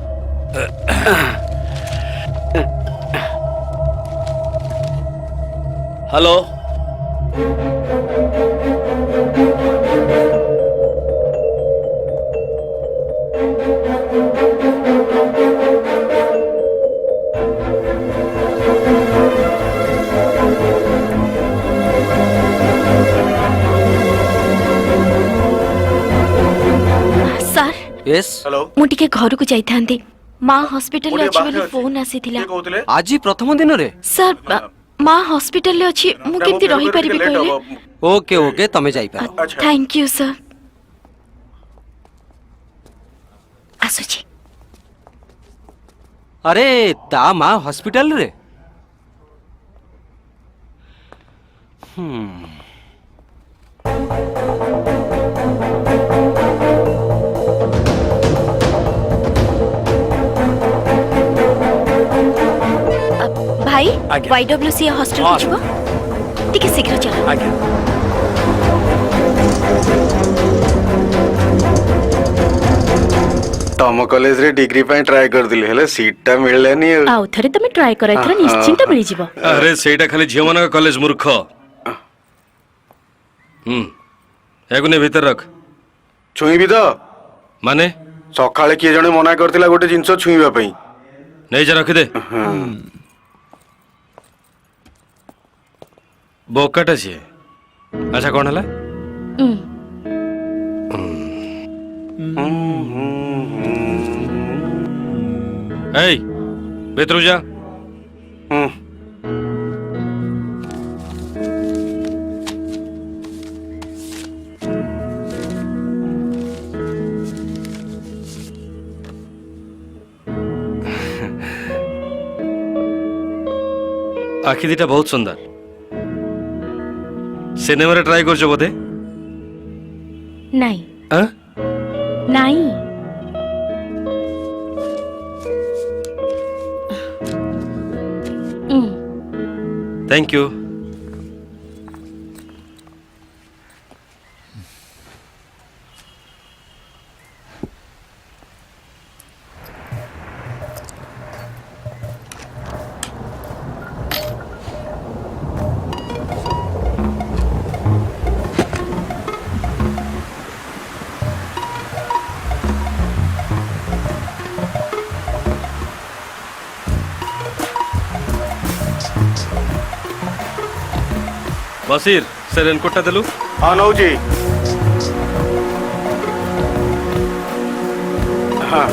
हेलो सर यस हेलो ମୁଁ ଟିକେ ଘରକୁ ଯାଇଥାନ୍ତି ମା ହସ୍ପିଟାଲରେ ଅଛି ବୋଲି ଫୋନ ଆସିଥିଲା আজি প্রথম দিন রে ସାର୍ ମା ହସ୍ପିଟାଲରେ ଅଛି ମୁଁ କେମିତି ରହିପାରିବି କହିଲେ ওকে ওকে তুমি যাই পার ଥ୍ୟାଙ୍କ ୟୁ ସାର୍ ଆସୁଛି আরে তা মা হসপিটাল রে ଭାଇ ଆଜ୍ଞା। YWCA ହଷ୍ଟେଲ ହଁ। ଯିବ ଟିକେ ଶୀଘ୍ର ଚାଲ आज्ञा तम कॉलेज रे डिग्री पाई ट्राई कर दिली हेले सीट टा मिललेनी ଆଉ ଥରେ ତମେ ଟ୍ରାଏ କର ଏଥର ନିଶ୍ଚିନ୍ତ ମିଳିଯିବ अरे सेटा खाली झियो मानक कॉलेज मूर्ख एगुने भीतर रख छुई भी तो माने सकाळे किए जणे मना करथिला गोटे जिंस छुईबा पई नहीं जा रखी दे बोकाटा छे अच्छा कौन हला ए बेतरू जा आखि दीटा बहुत सुंदर सिनेमा रे ट्राई करछो बोधे नहीं हां नहीं थैंक यू बसीर से रेनकोटा देलु हाँ नौजी हाँ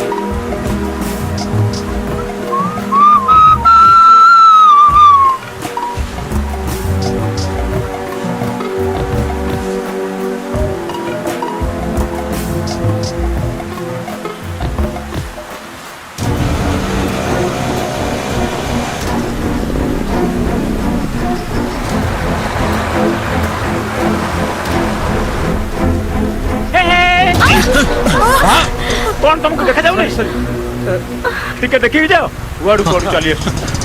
कौन तुमको देखा जाऊ नहीं ठीक है देखिए जाओ वाड़ू कोड़ चलिए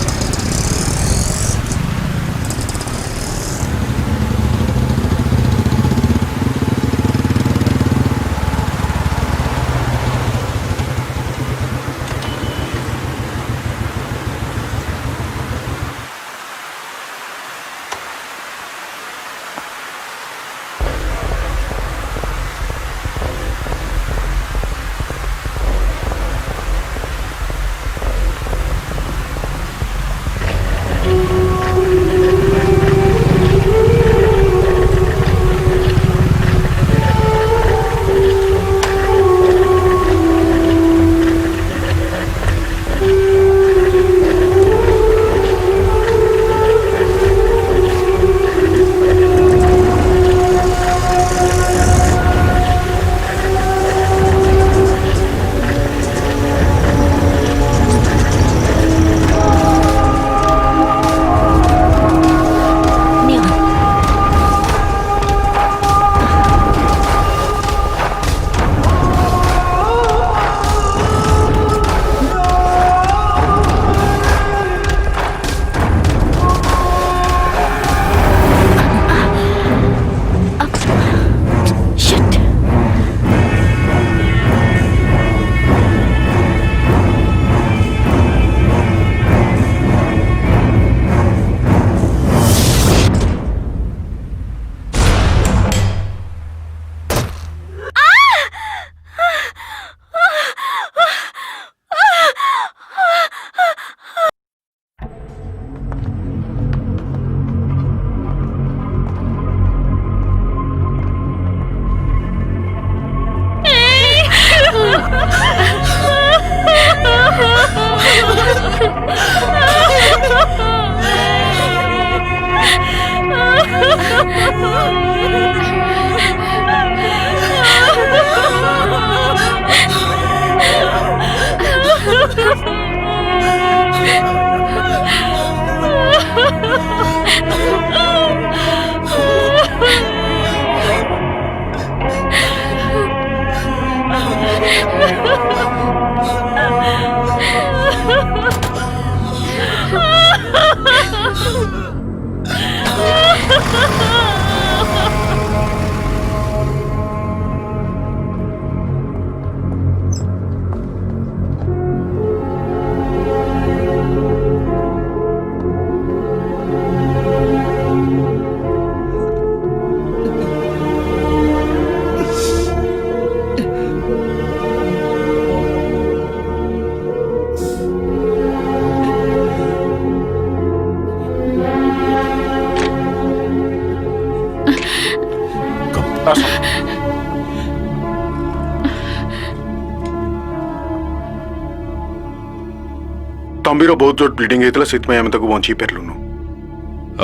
ତମ୍ବିର ବହୁତ ଜୋର ବ୍ଲିଡିଂ ହେଇଥିଲା, ସେଥିପାଇଁ ଆମେ ତାକୁ ବଞ୍ଚେଇ ପାରିଲୁନୁ।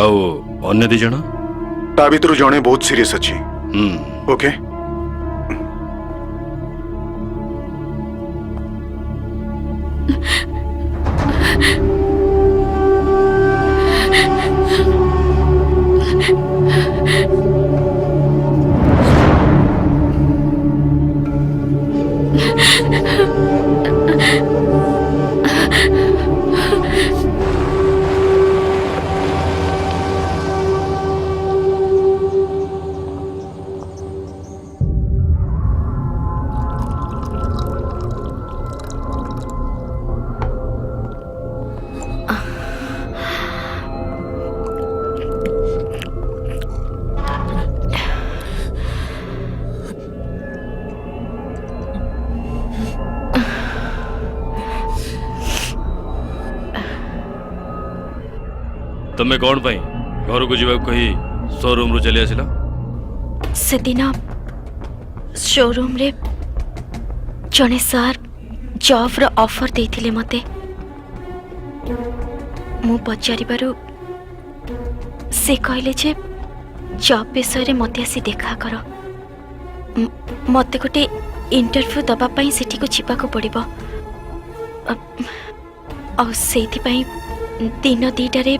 ଆଉ ଅନ୍ୟ 2 ଜଣ? ତା ଭିତରୁ ଜଣେ ବହୁତ ସିରିୟସ୍ ଅଛି। ଓକେ। ତମେ କଣ ପାଇଁ ଘରକୁ ଯିବାକୁ କହି ଶୋରୁମରୁ ଚାଲି ଆସିଲ? ସେଦିନ ଶୋରୁମରେ ଜଣେ ସାର୍ ଜବ୍ର ଅଫର ଦେଇଥିଲେ ମୋତେ। ମୁଁ ପଚାରିବାରୁ ସେ କହିଲେ ଯେ ଜବ୍ ବିଷୟରେ ମୋତେ ଆସି ଦେଖା କର। ମୋତେ ଗୋଟେ ଇଣ୍ଟରଭ୍ୟୁ ଦେବା ପାଇଁ ସେଠିକୁ ଯିବାକୁ ପଡ଼ିବ। ଆଉ ସେଇଥିପାଇଁ ଦିନ 2ଟାରେ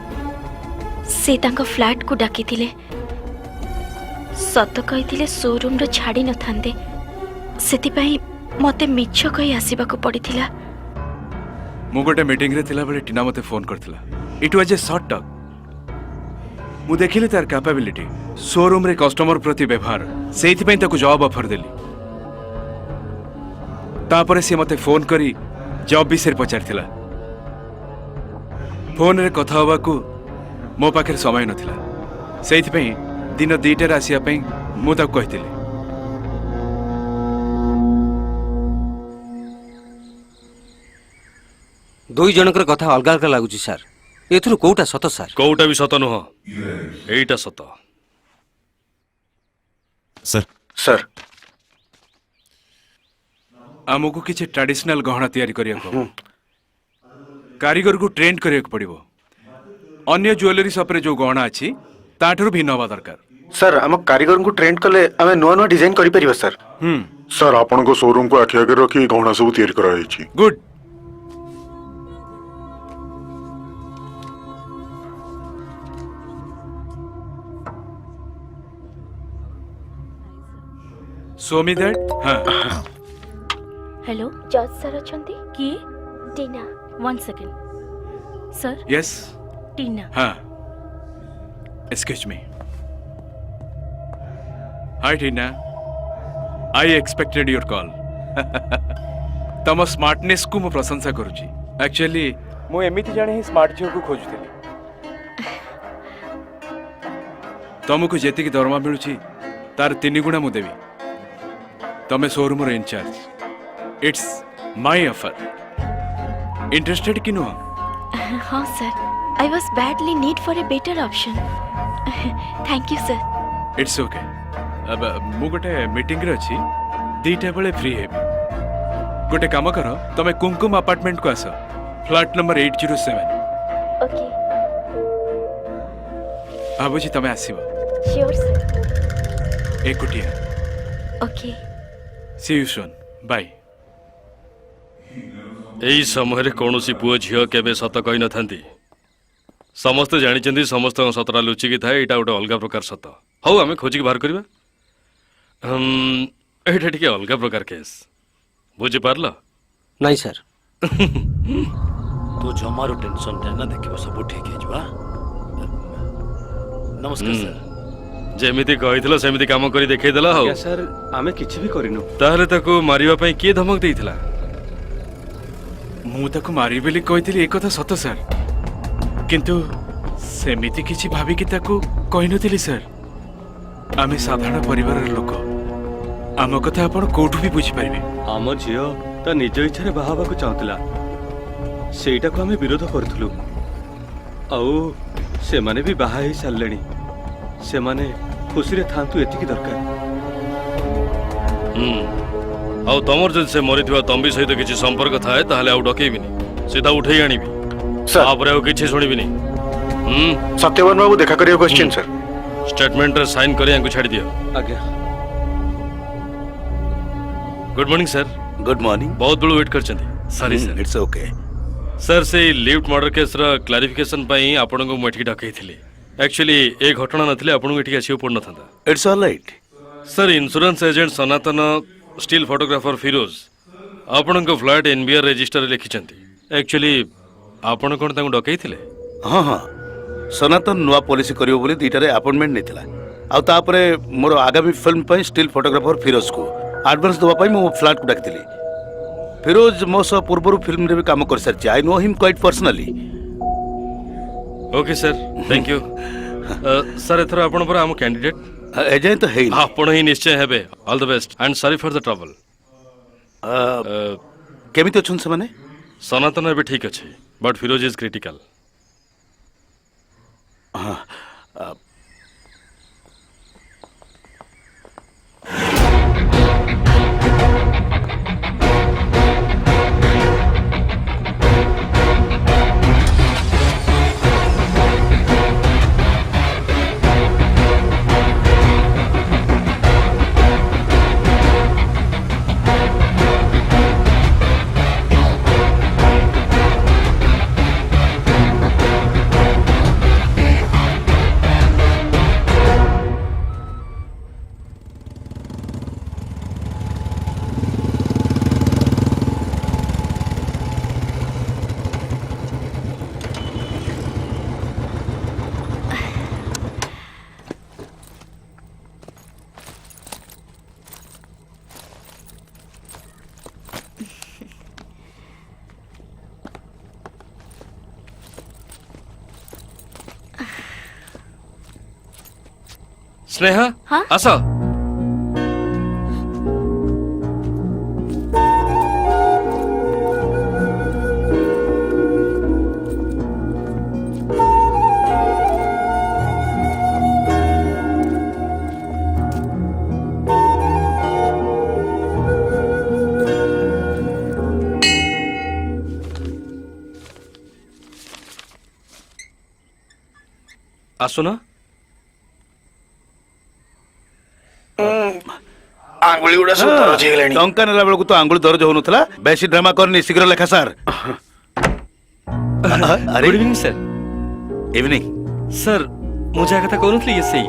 ସେ ତାଙ୍କ ଫ୍ଲାଟକୁ ଡାକିଥିଲେ। ସତ କହିଥିଲେ ଶୋରୁମରୁ ଛାଡ଼ି ନଥାନ୍ତେ, ସେଥିପାଇଁ ମୋତେ ମିଛ କହି ଆସିବାକୁ ପଡ଼ିଥିଲା। ମୁଁ ଗୋଟେ ମିଟିଂରେ ଥିଲାବେଳେ ଟିନା ମୋତେ ଫୋନ୍ କରିଥିଲା। It was A short talk. ମୁଁ ଦେଖିଲି ତାର କ୍ୟାପାବିଲିଟି, ଶୋରୁମରେ କଷ୍ଟମର ପ୍ରତି ବ୍ୟବହାର, ସେଇଥିପାଇଁ ତାକୁ ଜବ୍ ଅଫର ଦେଲି। ତାପରେ ସେ ମୋତେ ଫୋନ୍ କରି ଜବ୍ ବିଷୟରେ ପଚାରିଥିଲା। ଫୋନରେ କଥା ହେବାକୁ ମୋ ପାଖରେ ସମୟ ନଥିଲା, ସେଇଥିପାଇଁ ଦିନ 2ଟାରେ ଆସିବା ପାଇଁ ମୁଁ ତାକୁ କହିଥିଲି। ଦୁଇ ଜଣଙ୍କର କଥା ଅଲଗା ଅଲଗା ଲାଗୁଛି ସାର୍। ଏଥିରୁ କୋଉଟା ସତ ସାର୍? କୋଉଟା ବି ସତ ନୁହଁ, ଏଇଟା ସତ। ସାର୍ ଆମକୁ କିଛି ଟ୍ରାଡିସନାଲ ଗହଣା ତିଆରି କରିବାକୁ ହେବ। କାରିଗରକୁ ଟ୍ରେନ୍ କରିବାକୁ ପଡ଼ିବ। ଅନ୍ୟ ଜୁଏଲାରୀ ସପ୍ରେ ଯୋଉ ଗହଣା ଅଛି ତାଠାରୁ ଭିନ୍ନ ହେବା ଦରକାର। ସାର୍ ଆମ କାରିଗରଙ୍କୁ ଟ୍ରେନ୍ କଲେ ଆମେ ନୂଆ ନୂଆ ଡିଜାଇନ୍ କରିପାରିବା ସାର୍। ସାର୍ ଆପଣଙ୍କ ଶୋରୁମକୁ ଆଖି ଆଗରେ ରଖି ଗହଣା ସବୁ ତିଆରି କରାଯାଇଛି। Good. Show me that. Hello, जज सर अछंती? किए? टीना। 1 second sir. Yes. Tina. Excuse me. Hi Tina. I expected your call. तम स्मार्टनेस को मु प्रशंसा करूची। एक्चुअली मु एमिति जाने ही स्मार्ट झियो को खोजुଥିଲି। तुमको जेति की दरमा मिलुची तार 3 गुणा मु देवी। तमे शोरूम रो incharge. It's my offer. Interested कि नो? हाँ sir, I was badly need for a better option. Thank you sir. It's okay. अब मु गोटे मीटिंग रे अछि, 2टा बेले फ्री हेबी। गोटे काम करो, तमे कुमकुम अपार्टमेंट को आस, फ्लैट नंबर 807। ओके। भाबुची तमे आसीबो। Sure sir. एकुटिया। Okay. See you soon. Bye. एई समय रे कोनोसी पुओ झियो केबे सत कहि न थांती। समस्त जानिचंदी समस्त सतरा लुचि की थाए, एटा गोटे अलगा प्रकार सत। हौ आमे खोजी के बाहर करबा। एटा ठीक अलगा प्रकार केस। बुझि पारला? नहीं सर। तू जमारो टेंशन ले ना, देखिबो सब ठीक हे जबा। नमस्कार सर। जेमिति कहितलो सेमिति काम करी देखै देला हो। सर आमे किछि भी करिनु। ताहले ताको मारिबा पई के धमक देइथिला? मु ताको मारि बेली कहितली एक कथा सत सर, किंतु सेमिति किछि भाबी कि ताको कहिनथिली सर। आमे साधारण परिवार लोक, आम कथा आपण कोठु भी बुझि पारिबे। आम झियो ता निज इच्छा रे बाहाबा को चाहतला, सेटा को आमे विरोध करथलु। आउ से माने भी बाहा ही साललेनी। से माने खुशी रे थांतु एतिकी दरकार। आउ तमर जद से मरिथिबा तंबी सहित किछि संपर्क थाए ताहले आउ डकेबिनी, सीधा उठै आनिबी। सर तापर आउ किछि सुनिबिनी सत्यवान बाबू देखा करियो क्वेश्चन सर स्टेटमेंट रे साइन करी आंकु छाड़ी दियो आज्ञा good morning sir good morning बहुत बड़ वेट करचंदी sorry sir it's okay sir से लिफ्ट मर्डर केस रा क्लारिफिकेशन पई आपन को मठकी डकैथिले एक्चुअली ए घटना नथिले आपन को एठी आसीओ पड़ नथंदा it's all right sir insurance agent Sanatan still photographer Firoz आपन को फ्लैट एनबीआर रजिस्टर लिखिचंती एक्चुअली आपन कोन तांको डकैथिले हाँ हाँ सनातन नुआ पॉलिसी करियो बोली दीटारे अपॉइंटमेंट नेथिला आ तापरे मोर आगामी फिल्म पई स्टील फोटोग्राफर फिरोज को एडवांस दवा पई मो फ्लैट को डाकतिली फिरोज मो सह पूर्वरु फिल्म रे भी काम कर सरछि I know him quite personally okay sir thank you sir एथर आपन पर हम कैंडिडेट एजेंट तो है आपण ही निश्चय हेबे all the best and sorry for the trouble केमिति अछन से माने सनातन एबे ठीक अछि बट फिरोज इज क्रिटिकल हाँ स्नेहा हाँ? आसा आसुना आंगुली गुड़ा सब दरज हे गलानी टंका नेला बेलको तो आंगुली दरज होनथला बेसी ड्रामा करनी शीघ्र लेखा सर अरे good evening sir evening sir मुझे कथा कहनुथली ये सही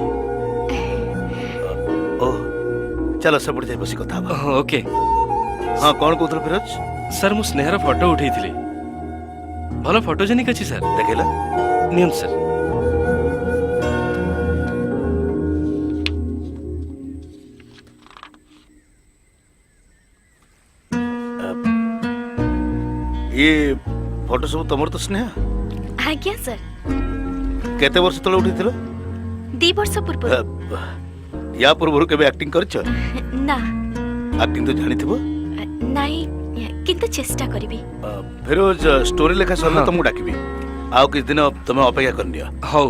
ओ चलो सब जाई बसी कथा बा ओके हां कौन कहथल फिरोज सर मु स्नेहर फोटो उठैथिली भलो फोटोजेनिक अछि सर देखेला नियम सर ये फोटो सब तमर तो स्नेहा आज्ञा सर केते वर्ष तले उठिथिलो 2 वर्ष पूर्व या पूर्वरु केबे एक्टिंग करछ ना एक्टिंग तो जानिथिबो नाही किंतु चेष्टा करबी फिरोज स्टोरी लेखा सरना तुमको डाकिबी आउ किछ दिन तुम अपेक्षा करनिया हौ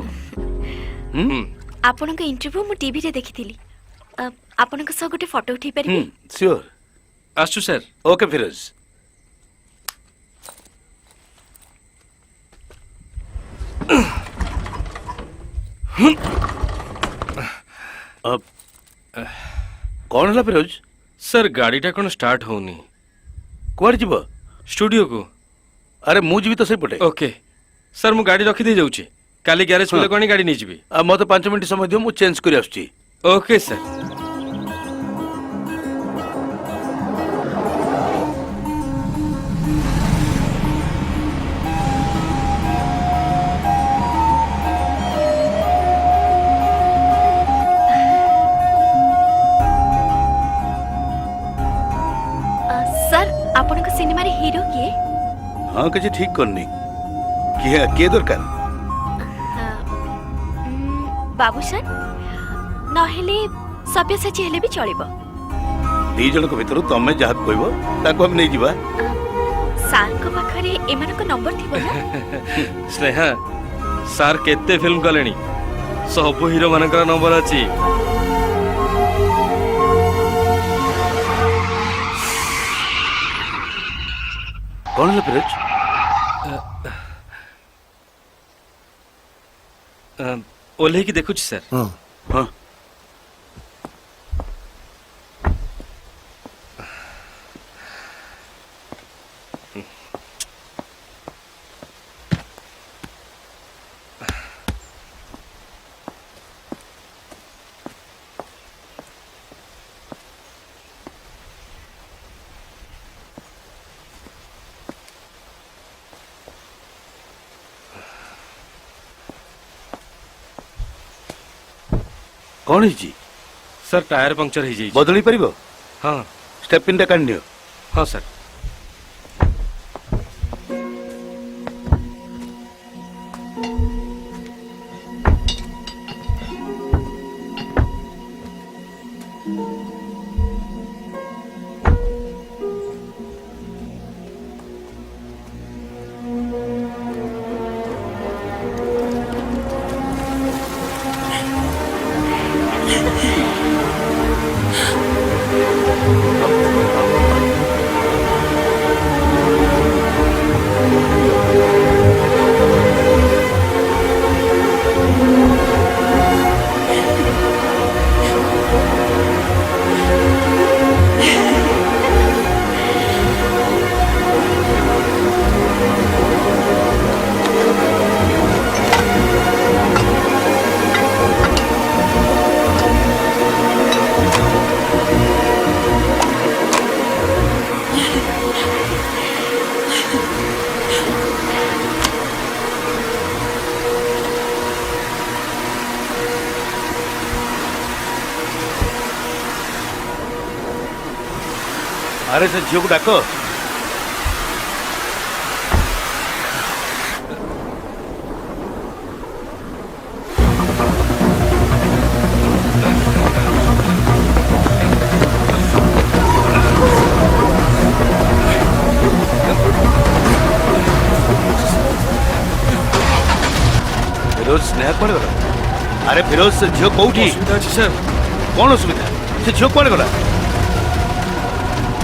आपनक इंटरव्यू मु टीवी रे देखिथिली आपनक सह गोटे फोटो उठै परिबी श्योर आसु सर ओके फिरोज अब कौन है फिरोज सर गाड़ीटा कौन स्टार्ट होनी कुआड़ जीव स्टूडियो को अरे मु जीवी तो सही पटे ओके सर मु गाड़ी रखी दे जाउची काली गैरेज पे कोनी गाड़ी नहीं जीवी मते 5 मिनिट समय दियो मु चेंज करी आछी ओके सर आपनक सिनेमा रे हीरो किए हां किछ ठीक करनी के दरकार बाबूसन नहेले सभ्यसाची हेले भी चलिबो दी जन को भीतर तमे जहा कहबो ताको हम नै जीवा सार को पाखरे एमन को नंबर थिबो ना स्नेहा सार केते फिल्म कलेनी सब हीरो मानकर नंबर अछि कौन है फिरोज ओल्हेଇକି ଦେଖୁଛି ସାର୍। ହଁ କଣ ହେଇଛି? ସାର୍ ଟାୟାର ପଙ୍କଚର ହେଇଯାଇଛି। ବଦଳି ପାରିବ? ହଁ ଷ୍ଟେପିନ୍ଟା କାଢି ନିଅ। ହଁ ସାର୍। ଆରେ ସେ ଝିଅକୁ ଡାକ। ଫିରୋଜ ସ୍ନେହା କୁଆଡେ ଗଲା? ଆରେ ଫିରୋଜ ସେ ଝିଅ କୋଉଠି? ଅସୁବିଧା ଅଛି ସାର୍। କଣ ଅସୁବିଧା? ସେ ଝିଅ କୁଆଡେ ଗଲା?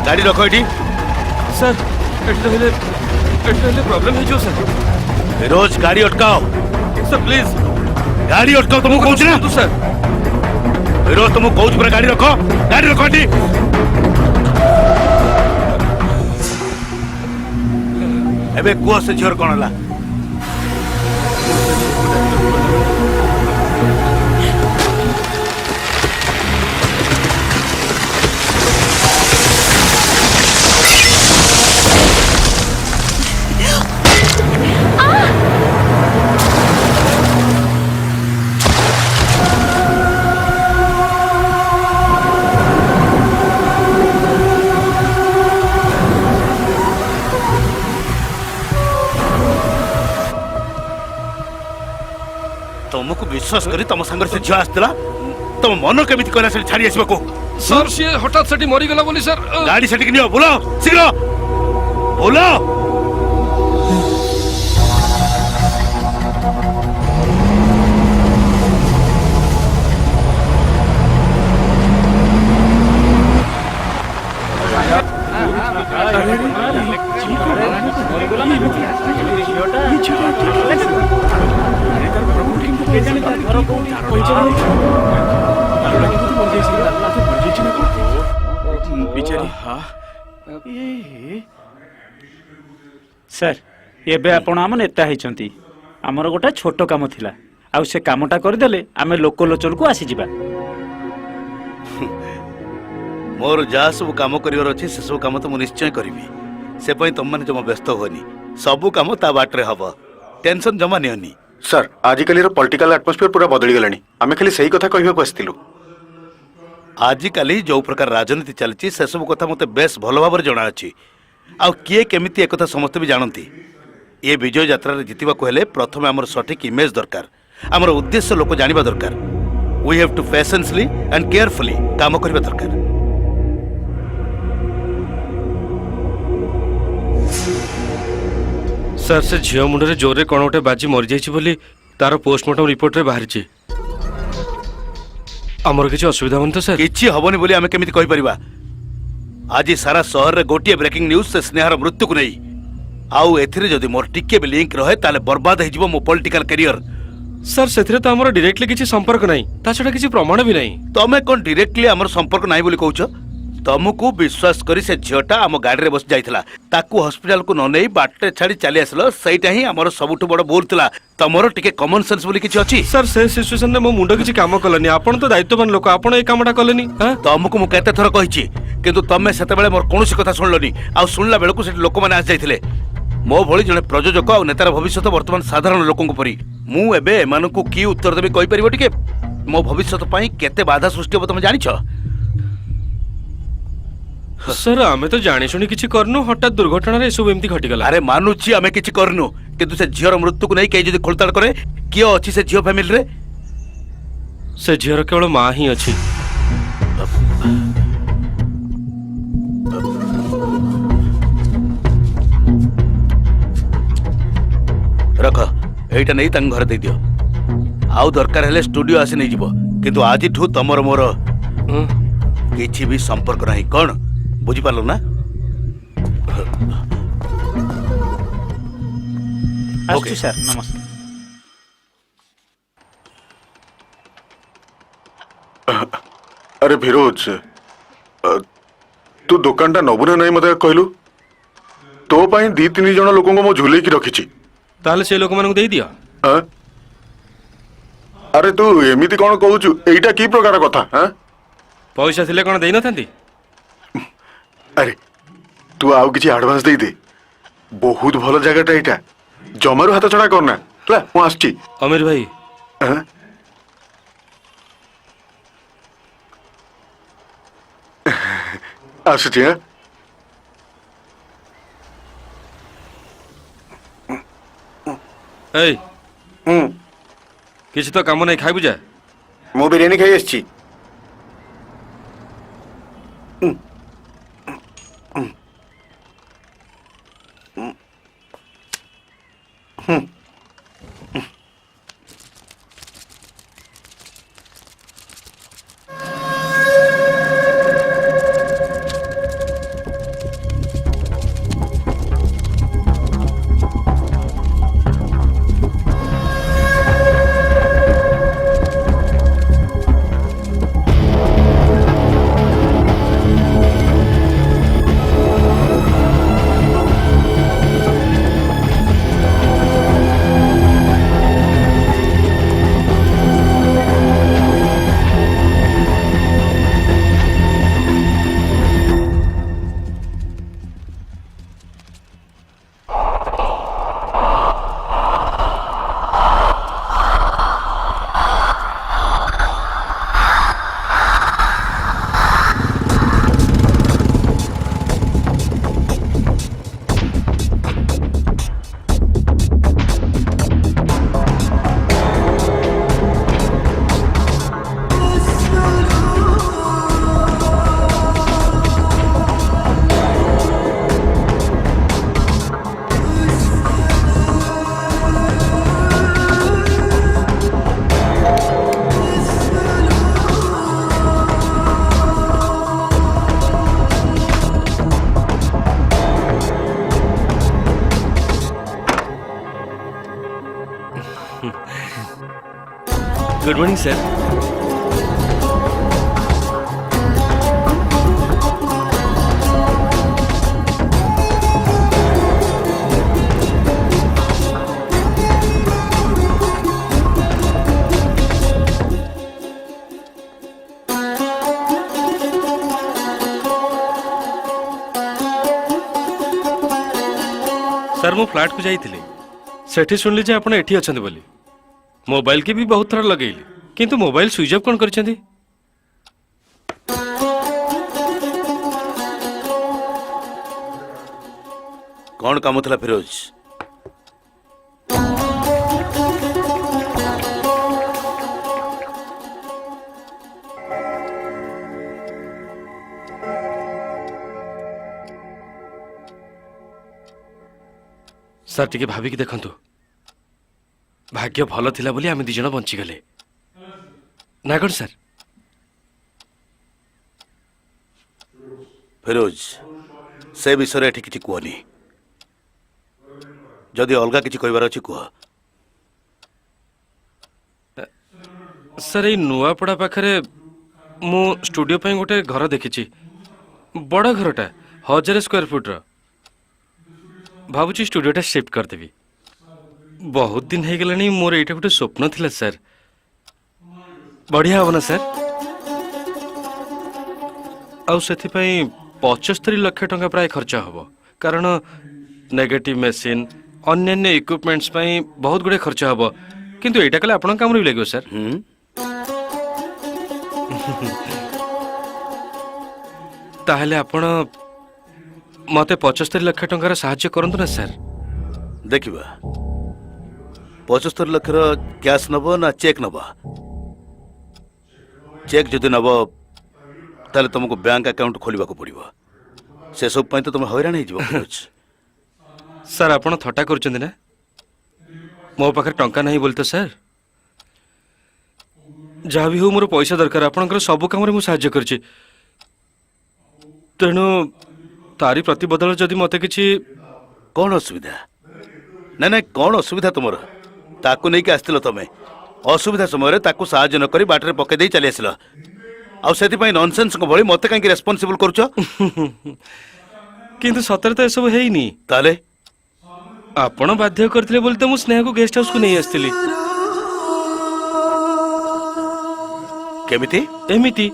ଗାଡି ରଖ ଏଠି। ସାର୍ ଏଠି ରହିଲେ ପ୍ରୋବ୍ଲେମ ହେଇଯିବ ସାର୍। ଫିରୋଜ ଗାଡି ଅଟକାଅ। ସାର୍ ପ୍ଲିଜ ଗାଡି ଅଟକାଅ ତୁମକୁ କହୁଛି ନା। ସାର୍ ଫିରୋଜ ତୁମକୁ କହୁଛି ପୁରା ଗାଡି ରଖ। ଗାଡି ରଖ ଏଠି। ଏବେ କୁହ ସେ ଝିଅର କଣ ହେଲା? तुमको विश्वास करी तुम संग से झियो आसला तुम मन केमिति कहला से छाड़ी आसबा को? सर सी हठात सेठी मरी गला बोली सर। गाड़ी सेठी नियो बोलो शीघ्र बोलो। ସାର୍ ଏବେ ଆପଣ ଆମ ନେତା ହେଇଛନ୍ତି। ଆମର ଗୋଟେ ଛୋଟ କାମ ଥିଲା, ଆଉ ସେ କାମଟା କରିଦେଲେ ଆମେ ଲୋକଲୋଚନକୁ ଆସିଯିବା। मोर जहाँ सब कम कर अच्छे से सब कम तो मुझे निश्चय करी से तुम जमा व्यस्त होनी सबू कम ता बाटे हम टेंशन जमा नियनी। सर आजिकल पॉलिटिकल एटमॉस्फेयर पूरा बदली गलानी आमे खाली सही कथा कहबा आस्तिलु। आजिकल जो प्रकार राजनीति चलती से सब कथा मते बेस भल भाव जना अच्छी आ किए केमिति एक कथा समस्त भी जानती। ये विजय यात्रा रे जितिबा को हेले प्रथम हमर सठिक इमेज दरकार, हमर उद्देश्य लोक जानिबा दरकार। We have to patiently and carefully काम करबा दरकार। सर से झियो मुंडे जोरे कौन गोटे बाजी मरी जाइछि बोली तार पोस्टमार्टम रिपोर्ट रे बाहरिछि। आमर किछि असुविधा मन तो सर किछि हबनी बोली आमे केमिति कहि परिबा। आज सारा शहर रे गोटिए ब्रेकिंग न्यूज से स्नेहार मृत्यु को नहीं आउ एथिरे जदि मोर टिके भी लिंक रहे ताले बर्बाद हो जिवो मो पॉलिटिकल करियर। सर से तो आमर डायरेक्टली किसी संपर्क नहीं ता छड़ा किसी प्रमाण भी नहीं। तमे कौन डायरेक्टली आमर संपर्क नाही बोली कहूछ? तुमको विश्वास करी से झीटा आम गाड़ी रे बस जाइथिला ताकू हॉस्पिटल को न नहीं बाटे छाड़ी चली आसलो सहीटा ही आमर सबुठ बड़ भूल थिला। तमरो टिके कॉमन सेंस बोली किछि अछि? सर से सिचुएशन रे मो मुंड किसी काम कलनी आपण तो दायित्ववान लोक आपण ए कामटा कलनी। हां तुमको मु केते थर कहिछि किंतु तमे सेते बेले मोर कोनोसी कथा सुनलनी आ सुनला बेलकु से लोक माने आस जाइथिले। मो भଳି जने प्रयोजक आ नेतार भविष्य वर्तमान साधारण लोकन परी मु एबे एमानकु की उत्तर देबे कहि परिबो टिके? मो भविष्य पई केते बाधा सृष्टि हो तुम जानिछ? सर आमे तो जानी सुनी किछि करनु हठात दुर्घटना रे सब एमती घटी गला। अरे मानुछि आमे किछि करनु किंतु से झियर मृत्यु को नहीं कहि जदी खोलताड़ करे कियो अछि से झियो फैमिली रे? से झियर केवल मां ही अछि। रख एटा नहीं तंग घर दे दियो आउ दरकार हेले स्टूडियो आसी नहीं जीवो किंतु आज ठू तमर मोर किछि भी संपर्क नहीं। कोन बुझी पालो ना? आसु सर नमस्ते। अरे फिरोज तू दुकानटा नबुना नहीं मते कहलु तो पाई 2-3 जण लोक को मो झुले की रखिछि ताले से लोक मानू दे दिया। हाँ? अरे तू एमिति कौन कहूचु एइटा की प्रकार कथा? हाँ? पैसा थिले कोन देई नथांती? अरे तू आउ किछि एडवांस दे दे बहुत भलो जगहटा एइटा जमारू हाथ छड़ा करना ला मु आछी। अमीर भाई हाँ? आछी हां ए किछि तो काम नहीं खाइबु जा? मु बिरयानी खाई आछी। Good morning sir. सर मु फ्लैट को जाइथिली सेठी सुनली जे आपण एठी अछंती बोली मोबाइल की भी बहुत थर लगेली किंतु मोबाइल स्विच ऑफ कौन करछंती? कौन काम थला फिरोज? सर टिके भाभी की देखंतु भाग्य भल थिला बोली आमे दिजण बंची गले ना कौन सर? फिरोज से विषय एठी किछि कहनी जदि अलगा किछि कहबार अछि कह। सर ये नुआपड़ा पाखरे मु स्टूडियो पे गोटे घर देखी बड़ घरटा 1000 स्क्वायर फुट भावुची स्टूडियोटा शिफ्ट करदेवी बहुत दिन हो गलानी मोर एटा गोटे स्वप्न थिला सर बढ़िया हम ना सर आउ से 75 लाख टंका प्राय खर्च हम कारण नेगेटिव मेसीन अन्य इक्विपमेंट्स बहुत गुड़े खर्च हम किंतु एटा कले आपन काम भी लगे सर ताहले आपण मते 75 लाख टंकार साहाय्य करंतु ना सर देखिबा 75 लाख कैश नब ना चेक नब चेक जदि नब ताले तुमको बैंक अकाउंट खोलिबा को पड़िबो से सब पई तो तुम हैरान हे जिवो सर आपण थट्टा करचंदी ना मो पाखर टंका नहीं बोलते सर जहाँ भी हो मोर पैसा दरकार आपनकर सब काम रे मु साहाय्य करछि तेणु तारी प्रति बदल जदि मते किछि कौन असुविधा ना ना कौन असुविधा तुमर ताकू नहीं के आस्तिलो तमे असुविधा समय रे ताकू साहाय्य न करी बाटरे पके देई चली आसिलो आ सेति पई नॉनसेंस को भली मते कांकी रेस्पोंसिबल करछो किंतु सतर तो सब हेइनी ताले आपण बाध्य करथिले बोलते मु स्नेह को गेस्ट हाउस को नहीं आस्तिली केमिति एमिति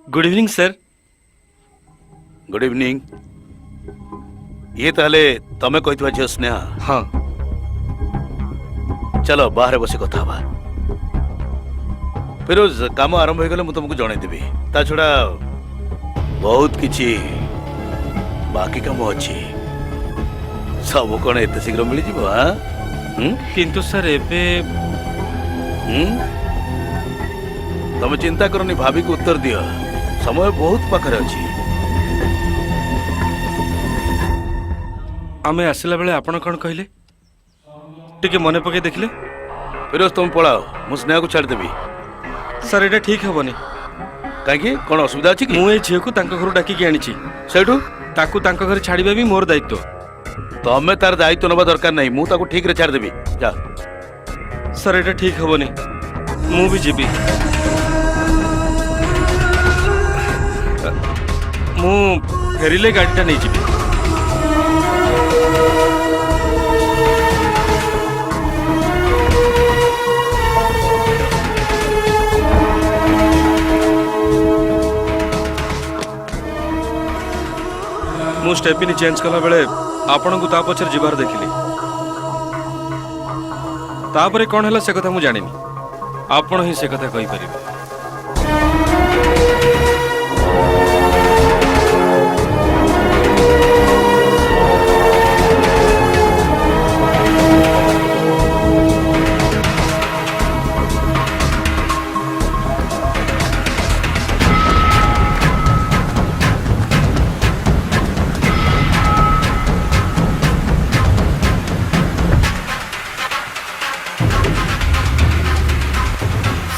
good evening sir good evening ये ताले तमे कहितवा जे स्नेहा हाँ चलो बाहर बसे कथा बा फिरोज काम आरंभ हो गले मु तुमको जणाई देबी ता छडा बहुत किछि बाकी काम अछि सब कोन एते शीघ्र मिली जीवो हां किंतु सर एबे तमे चिंता करनी भाभी को उत्तर दियो समय बहुत पाखरे अछि आमे आसिला बेले आपण कोन कहले टिके मने पके देखले फिरोज तुम पळाओ मु स्नेह को छाड़ देबी सर एटा ठीक हबनी काहे कोन असुविधा अछि कि मु ए झियो को तांका घर डाकी के आनिछि सेठू ताकू तांका घर छाड़ीबा भी मोर दायित्व तमे तार दायित्व नबा दरकार नहीं मु ताको ठीक रे छाड़ देबी जा सर एटा ठीक हबनी मु भी जीबी मु फेरिले गाड़ीटा नहीं जीबी मु स्टेपिनी चेंज कला बेले आपण को ता पछर जीवार देखिली तापरे कौन हला से कथा मु जानिनी आपण ही से कथा कहि परिबे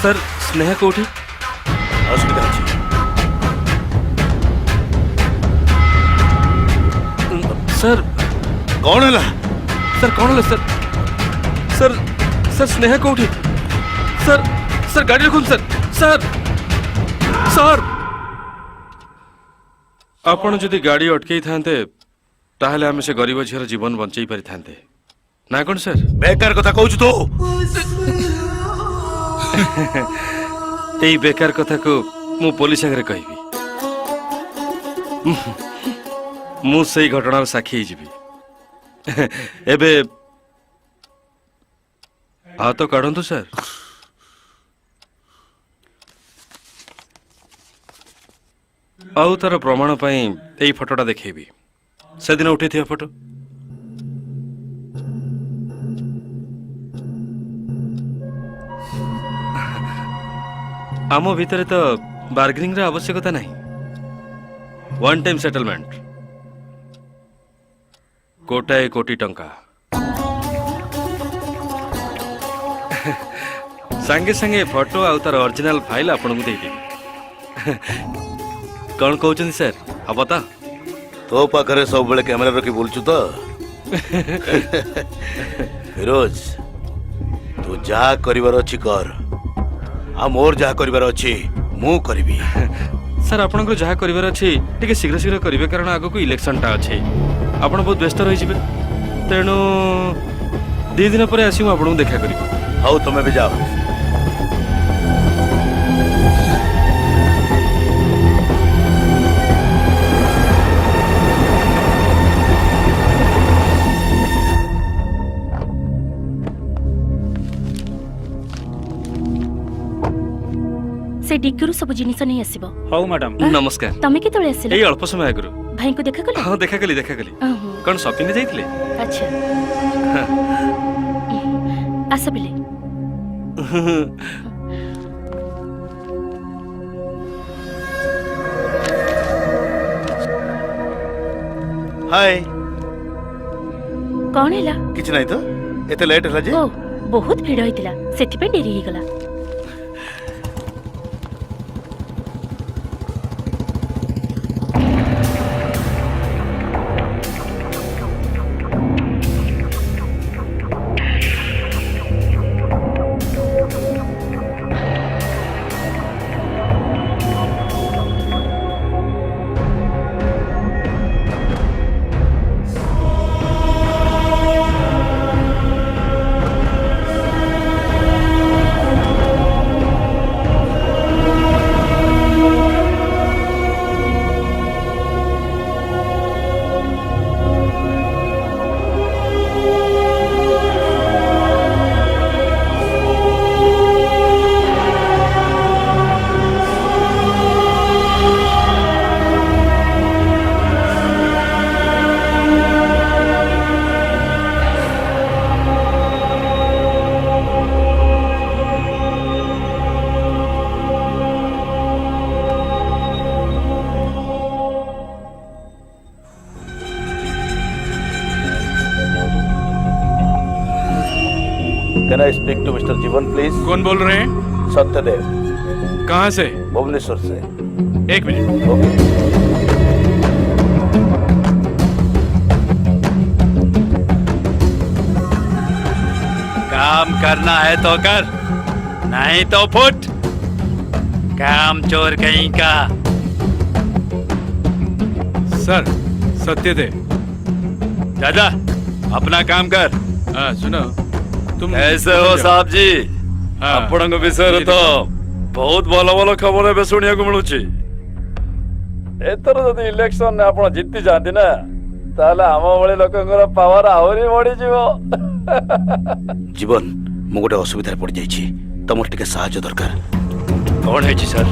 सर स्नेह कोठी असुविधा अछि सर कौन हला सर कौन हला सर सर सर स्नेह कोठी सर सर गाड़ी रखुन सर सर सर आपण जदि गाड़ी अटकई थांते ताहले आमे से गरीब झीर जीवन बंचई पारि थांते ना कोन सर बेकार कथा कहू तो এই বেকার কথা को मु पुलिस आगे कहबी मु सेई घटनार साक्षी जीवी एबे हाथ काढंतु सर आउ तार प्रमाण पाई एई फोटोटा देखेबी से दिन उठे फोटो आम भितर तो बार्गेनिंग आवश्यकता नहीं वन टाइम सेटलमेंट कोटाए कोटी टंका सांगे सांगे फोटो आउ तार ओरिजिनल फाइल आपन को देदेबी कौन कहउछन सर अब बता तो पाखरे सब बेले कैमरा रखी बोलछु तो फिरोज तू जा करिवार अछि कर आ मोर जहा करिवार अछि मु करबी। सर आपणकर जहाँ करिवार अछि टिके शीघ्र शीघ्र करिवे कारण आगो को इलेक्शनटा अछि आपण बहुत व्यस्त रहि जिवे तेणु 2 दिन पर आसी आपन देखा करी। हाउ तुमे भी जाओ। से डिग्गीरु सब जिनिस नहीं आसीबो। हौ मैडम नमस्कार। तमे केतळे आसिला? एई अल्प समय आगरु भाई को देखा कले? हां देखा कली कोन शॉपिंग जाइथिले? अच्छा आस बिले हाय कौन हैला? किछ नाही तो एते लेट हला जे। ओ बहुत भीड़ होइतिला सेति पे देरी हे गला। Can I speak to Mr. जीवन प्लीज? कौन बोल रहे हैं? सत्यदेव। कहाँ से? भुवनेश्वर से। 1 मिनट। ओके। काम करना है तो कर, नहीं तो फुट। काम चोर कहीं का। सर सत्यदेव। दादा अपना काम कर। हाँ सुनो तुम कैसे हो साहब जी? हाँ। आपण विषय तो बहुत भल भल खबर एवं शुणा मिलूची। एथर जदि इलेक्शन आप जीति जाती ना ताले आम भली लोकंकर पावर आहरी बढ़ी जीवन मु गोटे असुविधा पड़ जाइछि तमर टिके सहायता दरकार। कौन है जी सर?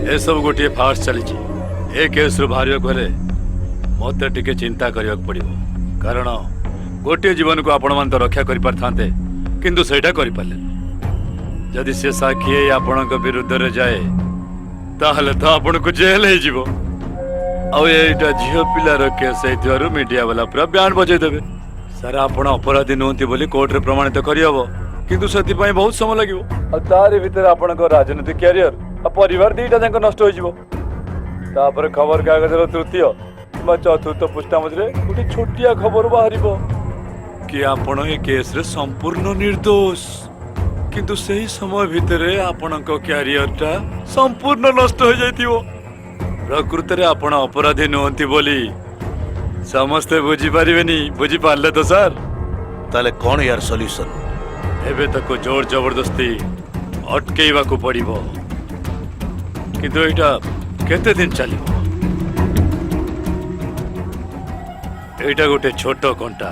ए सब गोटे फार्स चली ए केस रु बाहर गले मत टिके चिंता करने पड़ो कारण गोटे जीवन को आपण मान तो रक्षा कर पारथांते किंतु सेटा करि पाले जदि से साखी आपण विरुद्ध रे जाए ताहले तो आपण को जेल हे जीवो आ एटा झियो पिलार केस हेतिवारु मीडिया वाला पूरा बयान बजे देबे सर आपण अपराधी नोंती बोली कोर्ट रे प्रमाणित करि हबो किंतु सेति पई बहुत समय लागिवो आ तारे भीतर आपण को राजनीतिक कैरियर आ परिवार दीटा जाक नष्ट हो जीवो तापर खबर कागज रो तृतीय बा चतुर्थ पृष्ठा मझे गोटे छोटिया खबर बाहरिबो कि आपण ए केस रे संपूर्ण निर्दोष किंतु सही समय भितरे आपणक कैरियरटा संपूर्ण नष्ट हो जाइतिबो प्रकृत रे आपण अपराधी नहंती बोली समस्ते बुझी पारिबेनी बुझी पारले तो सर ताले कोन यार सॉल्यूशन एबे तक जोर जबरदस्ती अटकेइबा को पड़िबो किंतु एटा केते दिन चलिबो एटा गोटे छोट कंटा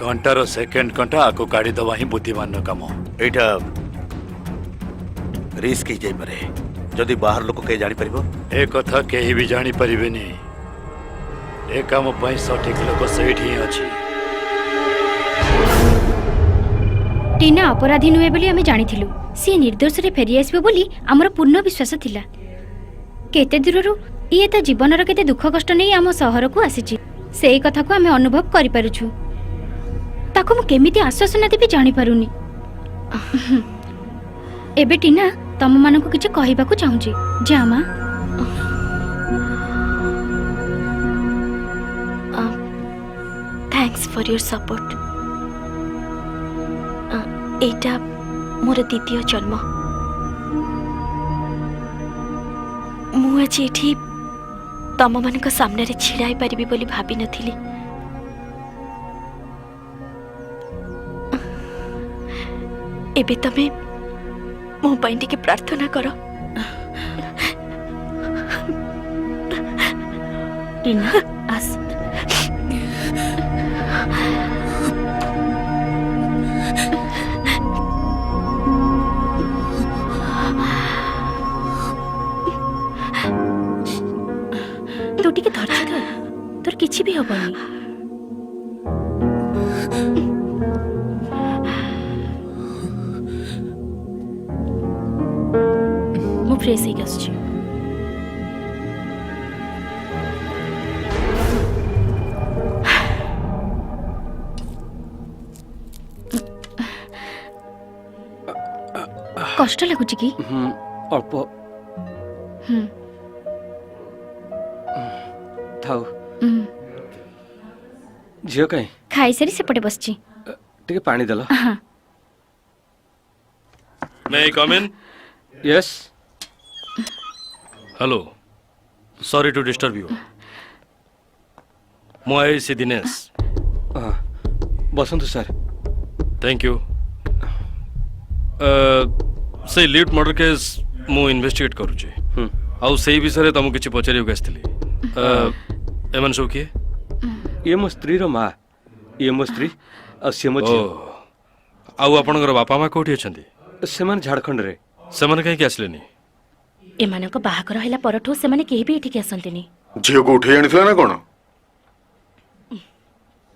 कंटार सेकेंड कंटा आको काढ़ी दवा ही बुद्धिमान काम एटा रिस्क ही जाई पारे जदि बाहर लोक के जानि परिबो ए कथा केही भी जानि परिबेनी ए काम पई सठिक लोक सेठी अछि टीना अपराधी नुहे बोली आमे जानिथिलु सी निर्दोष रे फेरी आसीबो बोली हमर पूर्ण विश्वास थिला केते दूररु इए ता जीवनर केते दुख कष्ट नै आम शहर को आसीची ସେଇ କଥାକୁ ଆମେ ଅନୁଭବ କରିପାରୁଛୁ। ତାକୁ ମୁଁ କେମିତି ଆଶ୍ୱାସନା ଦେବି ଜାଣିପାରୁନି। ଏବେ ଟିନା ତମମାନଙ୍କୁ କିଛି କହିବାକୁ ଚାହୁଁଛି। ଯା ମା। Thanks for your support. एटा मोर द्वितीय जन्म। मु आज एठी तम मानक सामने रे छिड़ाई पारिबी बोली भाबी नथिली। एबे तमे मो पई टिके प्रार्थना करो। टीना आस। तू टिके धैर्य धर, तोर किछि भी हबनी। मु फ्रेश हे गसछि। कष्ट लगुछि कि? अल्प थाउ झियो काई खाई सारी सेपटे बसछि। टिके पानी देलो। हां may I come in? Yes. Hello, sorry to disturb you. मु आईसी दिनेश। बसंतु सर। Thank you. से लिफ्ट मर्डर केस मु इन्वेस्टिगेट करूची। आउ सेही विषय तुमको किछि पचारियो आसथिली। एमन सब किए? ये मो स्त्री रो माँ, ये मो स्त्री आ से मो झियो। आउ आपनकर बापा माँ कोठी अछंती? सेमान झारखंड रे। सेमान काहे आसलेनी? एमानक बाहागर हैला परठो से माने केही भी एठी के असंतिनी। झियो को उठे आनिथिला ना कोन?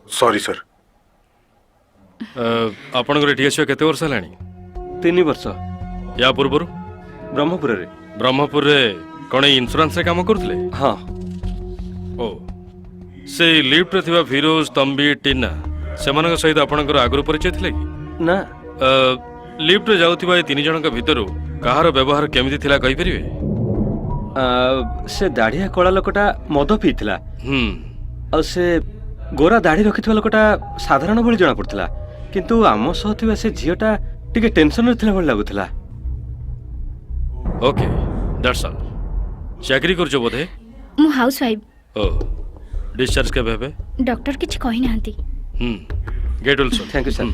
Sorry sir. आपनकर एठी आसियो केते वर्ष हलानी? 3 वर्ष। या पूर्वरु ब्रह्मपुर रे। ब्रह्मपुर रे कोन इंश्योरेंस रे काम करथले? हां। ओ से लिफ्ट रे थिबा फिरोज तंबी टीना सेमानक सहित आपनकर आगुर परिचय थिले कि? ना। लिफ्ट रे जाउथिबा ए 3 जनक भितरु कहार व्यवहार केमिति थिला कहि परिबे? से दाढ़िया कळा लोकटा मद पीथिला। आ से गोरा दाढ़ी रखिथवा लोकटा साधारण भଳି जणा पड़थिला, किंतु आम सह थिबा से झियोटा टिके टेंशन रे थिला भଳି लागुथिला। Okay, that's all. चाकरी करजो बोधे? मु हाउस वाइफ। ओ डिस्चार्ज के भेबे? डॉक्टर किछ कहि नांती। Get also. Thank you sir.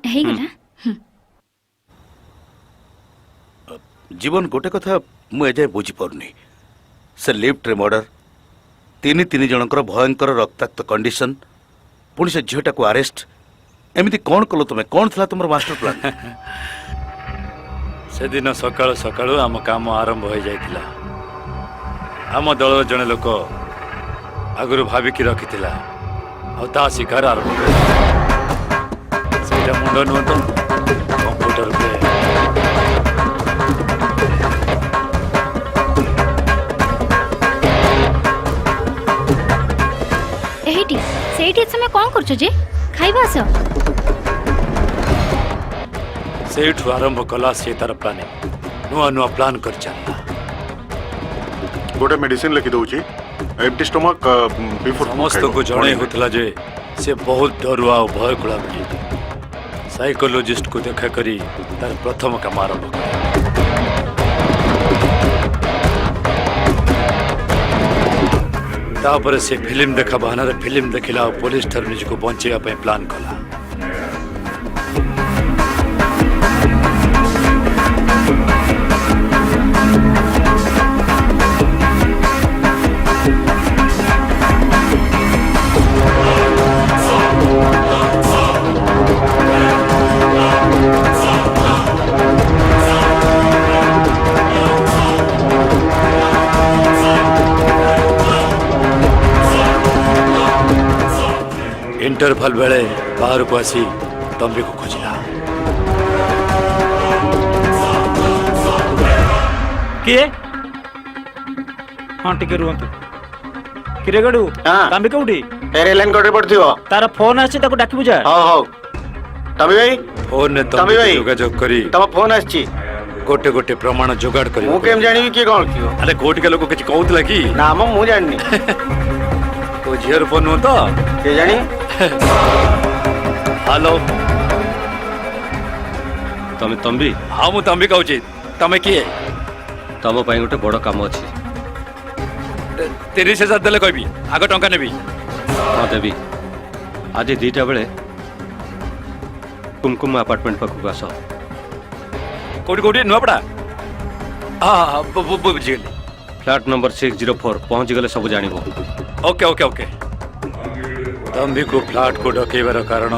हे गेला। जीवन गोटे कथा मु एजाए बुझी पारुनी। से लिफ्ट रे मर्डर, तीन जनकर भयंकर रक्ताक्त कंडीशन, पुणी से झीटा को अरेस्ट, एमती कौन कल तुम? कौन था तुम मास्टर प्लान? से दिन सकाळु सकाळु आम काम आरंभ हो जाइतिला। आम दल जने लोक आगुरु भाविकी रखिथिला आ ता शिकार आरंभ सेटा मुंड नुह तो कंप्यूटर पे एहिटी सेठी समय कोन करछो जे? खाइबा आस। सेठु आरंभ कला से तार प्लानिंग नुआ नुआ प्लान कर चलला। गोटे मेडिसिन लिखि दउची, एम्प्टी स्टमक बिफोर समस्त को जणे होतला जे से बहुत डरुआ और भय कुला मिली। साइकोलॉजिस्ट को देखा करी तार प्रथम काम आरंभ कर। तापर से फिल्म देखा बहाना रे फिल्म देखिला और पुलिस ठार निज को बंचेया पे प्लान कला। इंटरवल बेले बाहर को आसी तंबी को खोजिला। किए हाँ टिके रुहतु किरे गडू तंबी कोठी एरे लाइन कोठे पड़थियो तार फोन आछि ताको डाकी बुझा हां हां तंबी भाई फोन ने तंबी भाई जोगाजोग करी तम फोन आछि गोटे गोटे प्रमाण जोगाड़ करी मु केम जानिबी के कोन कियो अरे कोटी के लोग किछ कहउतला की ना मु जानिनी तो झियर फोन हो तो के जानी हेलो ତମେ ତମ୍ବି हाँ मु तंबी कहूची तमे किए ତମ ପାଇଁ ଗୋଟେ ବଡ଼ କାମ ଅଛି 30,000 देले कहबी आग टंका नेबी ହଁ ଦେବି ଆଜି 2ଟା ବେଳେ କୁମକୁମ ଆପାର୍ଟମେଣ୍ଟ ପାଖକୁ ଆସ कोटी कोटी नुआपड़ा हाँ बुझिगली फ्लैट नंबर 604 पहुंची गले सब जानिबो ओके ओके ओके तंबी को फ्लैट को डकेबार कारण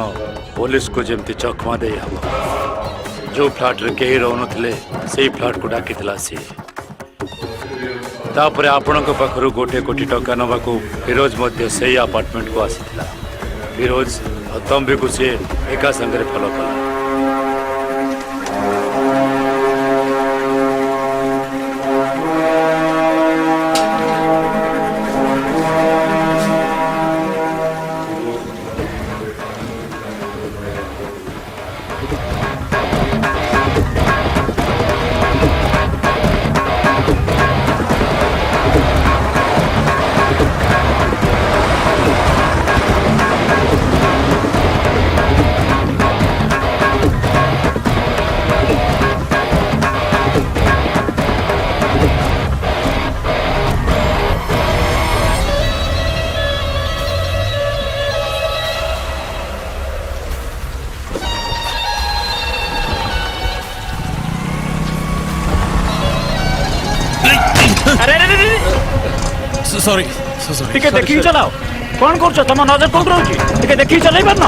पुलिस को जेमती चकमा दे हम जो फ्लैट रे केही रहउनथिले सेही फ्लैट को डाकिथिला सी तापरे आपणक पाखरु गोटे कोटी टका नबाकू फिरोज मध्य सेही अपार्टमेंट को आसीथिला फिरोज और तंबी को से एका संगरे फॉलो कला सॉरी सॉरी टिके देखि चलाओ कौन करछ तम नजर कोट रहउची टिके देखि चलाई परन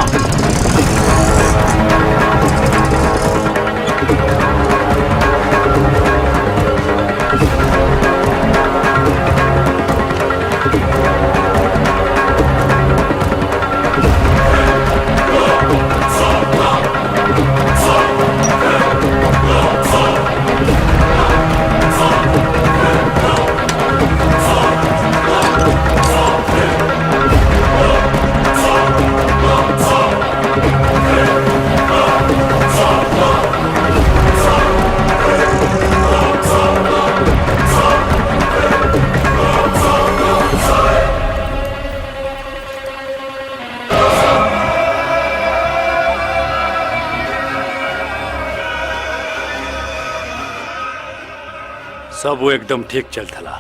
सब एकदम ठीक चलता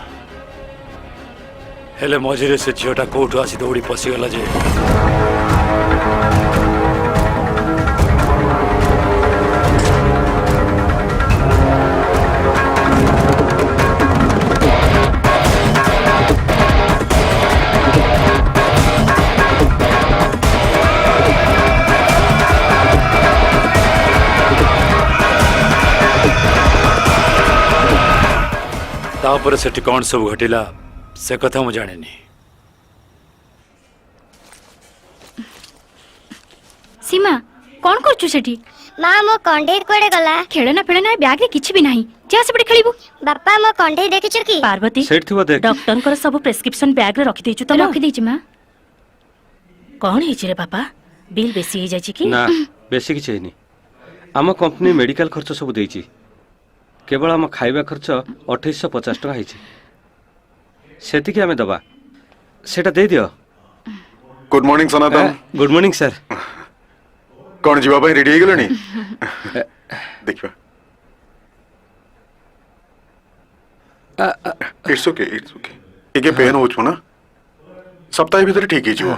हेले मझे से झीटा कौटू आसी दौड़ी पशिगला जे तापर सेठी कौन सब घटिला से कथा मु जाने सीमा कौन करछु सेठी माँ मो कंढे कुआडे गला खेलना फेलना बैग रे किछि भी नाही जा से बड़े खेलिबो बापा मो कंढे देखिछु की पार्वती सेठ थिबो देख डॉक्टर कर सब प्रेस्क्रिप्शन बैग रे रखि देछु त रखि देछि मां कौन हिछि रे पापा बिल बेसी हे जाछि की ना बेसी किछ हेनी आम कंपनी मेडिकल खर्च सब देइछि केवल आम खाइबा खर्च 2850 टका हेछि सेतिकी आमे दबा सेटा दे दियो गुड मॉर्निंग सनातन गुड मॉर्निंग सर कौन जीवा भाई रेडी हो गलनी देखिबा इट्स ओके एके पेन होछ ना सप्ताह भीतर ठीक ही जीवो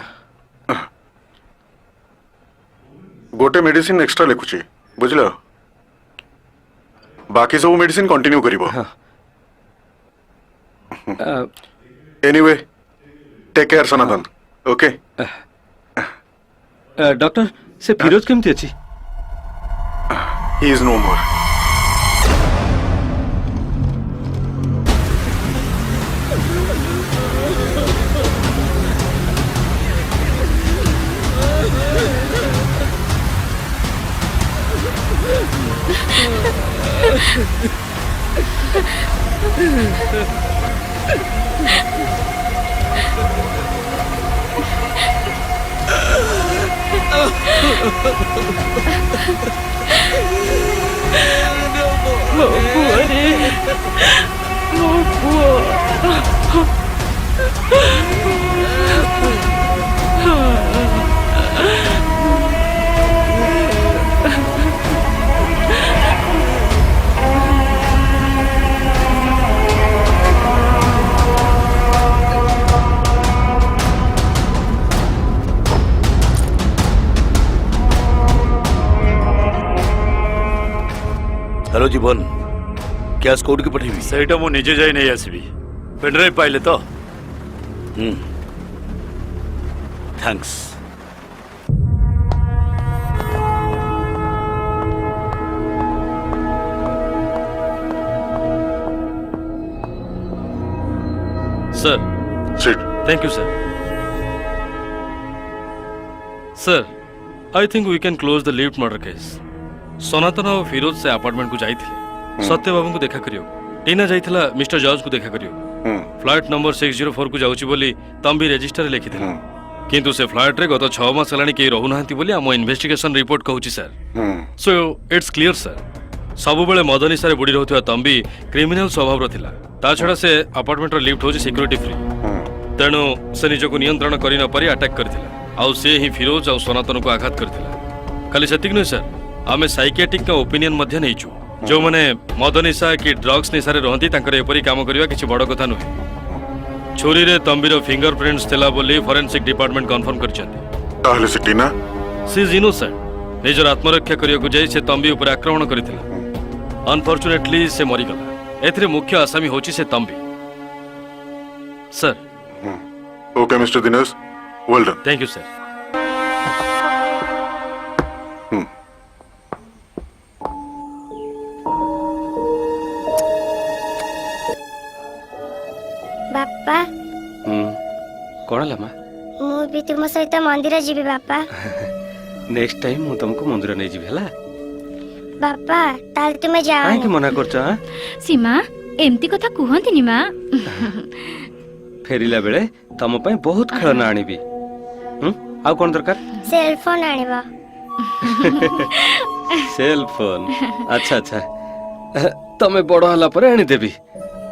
गोटे मेडिसिन एक्स्ट्रा लिखुची बुझलो बाकी सब मेडिसिन कंटिन्यू करिवो anyway take care Sanatan okay doctor से फिरोज केमती अछि ही इज नो मोर ମୋ ପୁଅରେ ମୋ ପୁଅ हेलो जीवन कैश कोड की पठेबी ସେଇଟା ମୁଁ ନିଜେ ଯାଇ ନେଇ ଆସିବି ପେନ୍ଡ୍ରାଇଭ୍ ପାଇଲେ ତ thanks sir Sit. Thank you sir sir I think we can close the lift murder case Sanatan और फिरोज से अपार्टमेंट को जाइथिले सत्य बाबू को देखा करियो टीना जाइथिला मिस्टर जॉर्ज को देखा करियो फ्लाइट नंबर 604 को जाउची बोली तंबी रजिस्टर लिखिथिला किंतु से फ्लाइट रे गत 6 मास हलानी के रहु नाहंती बोली हम इन्वेस्टिगेशन रिपोर्ट कहूची sir so it's clear sir सब बेले मद निशारे बुड़ी रहउथवा तंबी क्रिमिनल स्वभाव रो थिला ता छडा से अपार्टमेंट रो लिफ्ट होची सिक्योरिटी फ्री तेणु से निजको नियंत्रण करि न पारि अटैक करथिला आउ से ही फिरोज आउ सनातन को आघात करथिला खाली सेतिक नै सर आमे साइकियाट्रिक का ओपिनियन मध्य नैचु जो माने मद निशा कि ड्रग्स निशारे रहंती तांकर एपरी काम करिवा किछि बड़ कथा नुहे छुरी रे तंबीर फिंगरप्रिंट्स थिला बोली फोरेंसिक डिपार्टमेंट कंफर्म करछंती ताहले से टीना सी इज इनोसेंट निजर आत्मरक्षा करिया को जाई से तंबी ऊपर आक्रमण करथिला अनफॉर्चुनेटली से मरि गला एथिरे मुख्य आसामी होची से तंबी sir okay mister Dinesh well done thank you sir बापा कौन लमा मु भी तुम सहित मंदिर जीवी बापा नेक्स्ट टाइम मु तुमको मंदिर नहीं जीवी हला बापा ताल तुम जाओ काहे कि मना करछ सीमा एमती कथा कुहंतिनी मा फेरिला बेले तम पई बहुत खेलना आनिबी आ कोन दरकार सेल फोन आनिबा सेल फोन अच्छा अच्छा तमे बड़ हला पर आनी देबी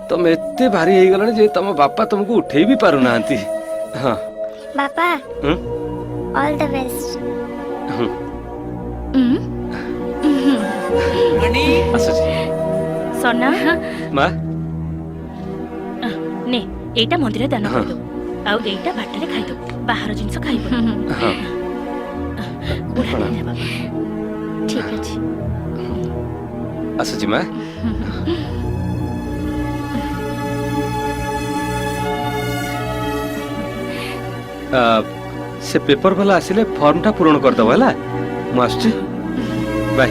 तमे एते भारी हे गलनी जे तम बापा तुमको उठेई भी पारु नांती हां बापा ऑल द बेस्ट अच्छा सोना मां ने एटा मंदिर दान कर दो आउ एटा बाटरे खाइ दो बाहर जिंस खाइबो हां ठीक अछि अच्छा जी मां से पेपर वाला आसिले फॉर्म टा पूर्ण कर दबो हला मु आछी बाय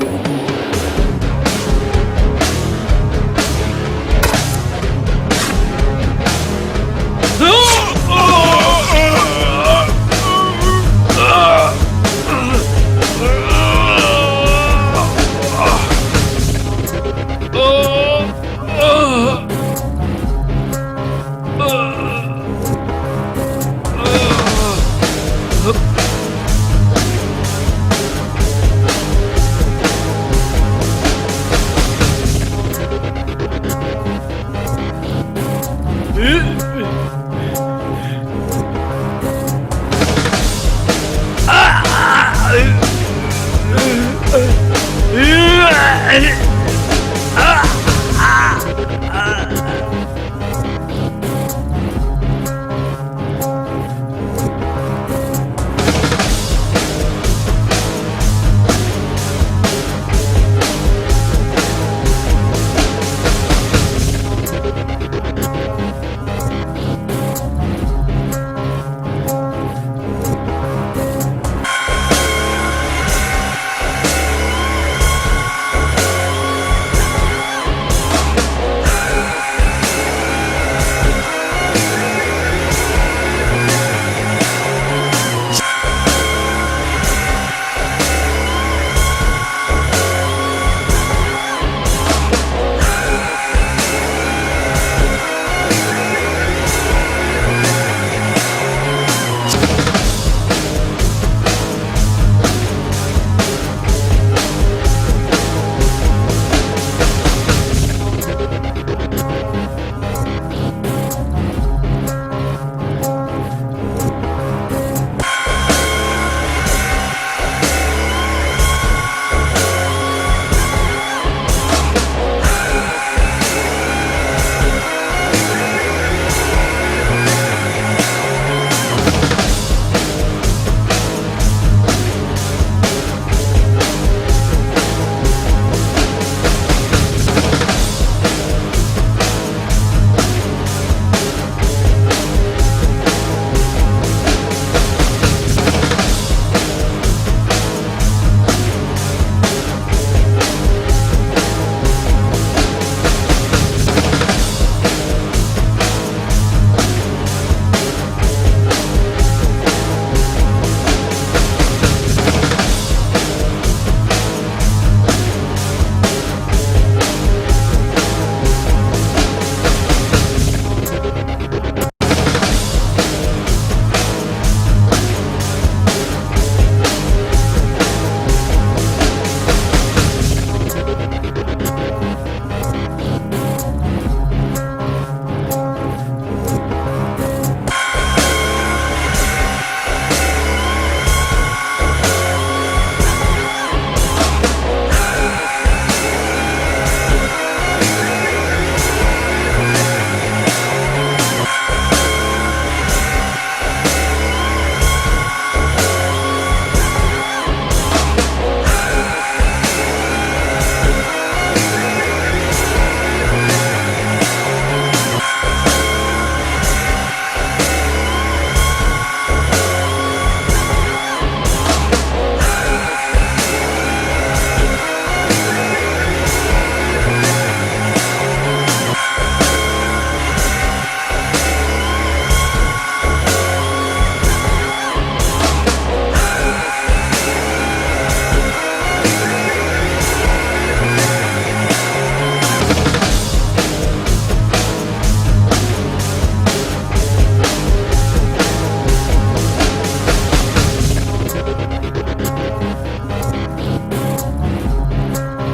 है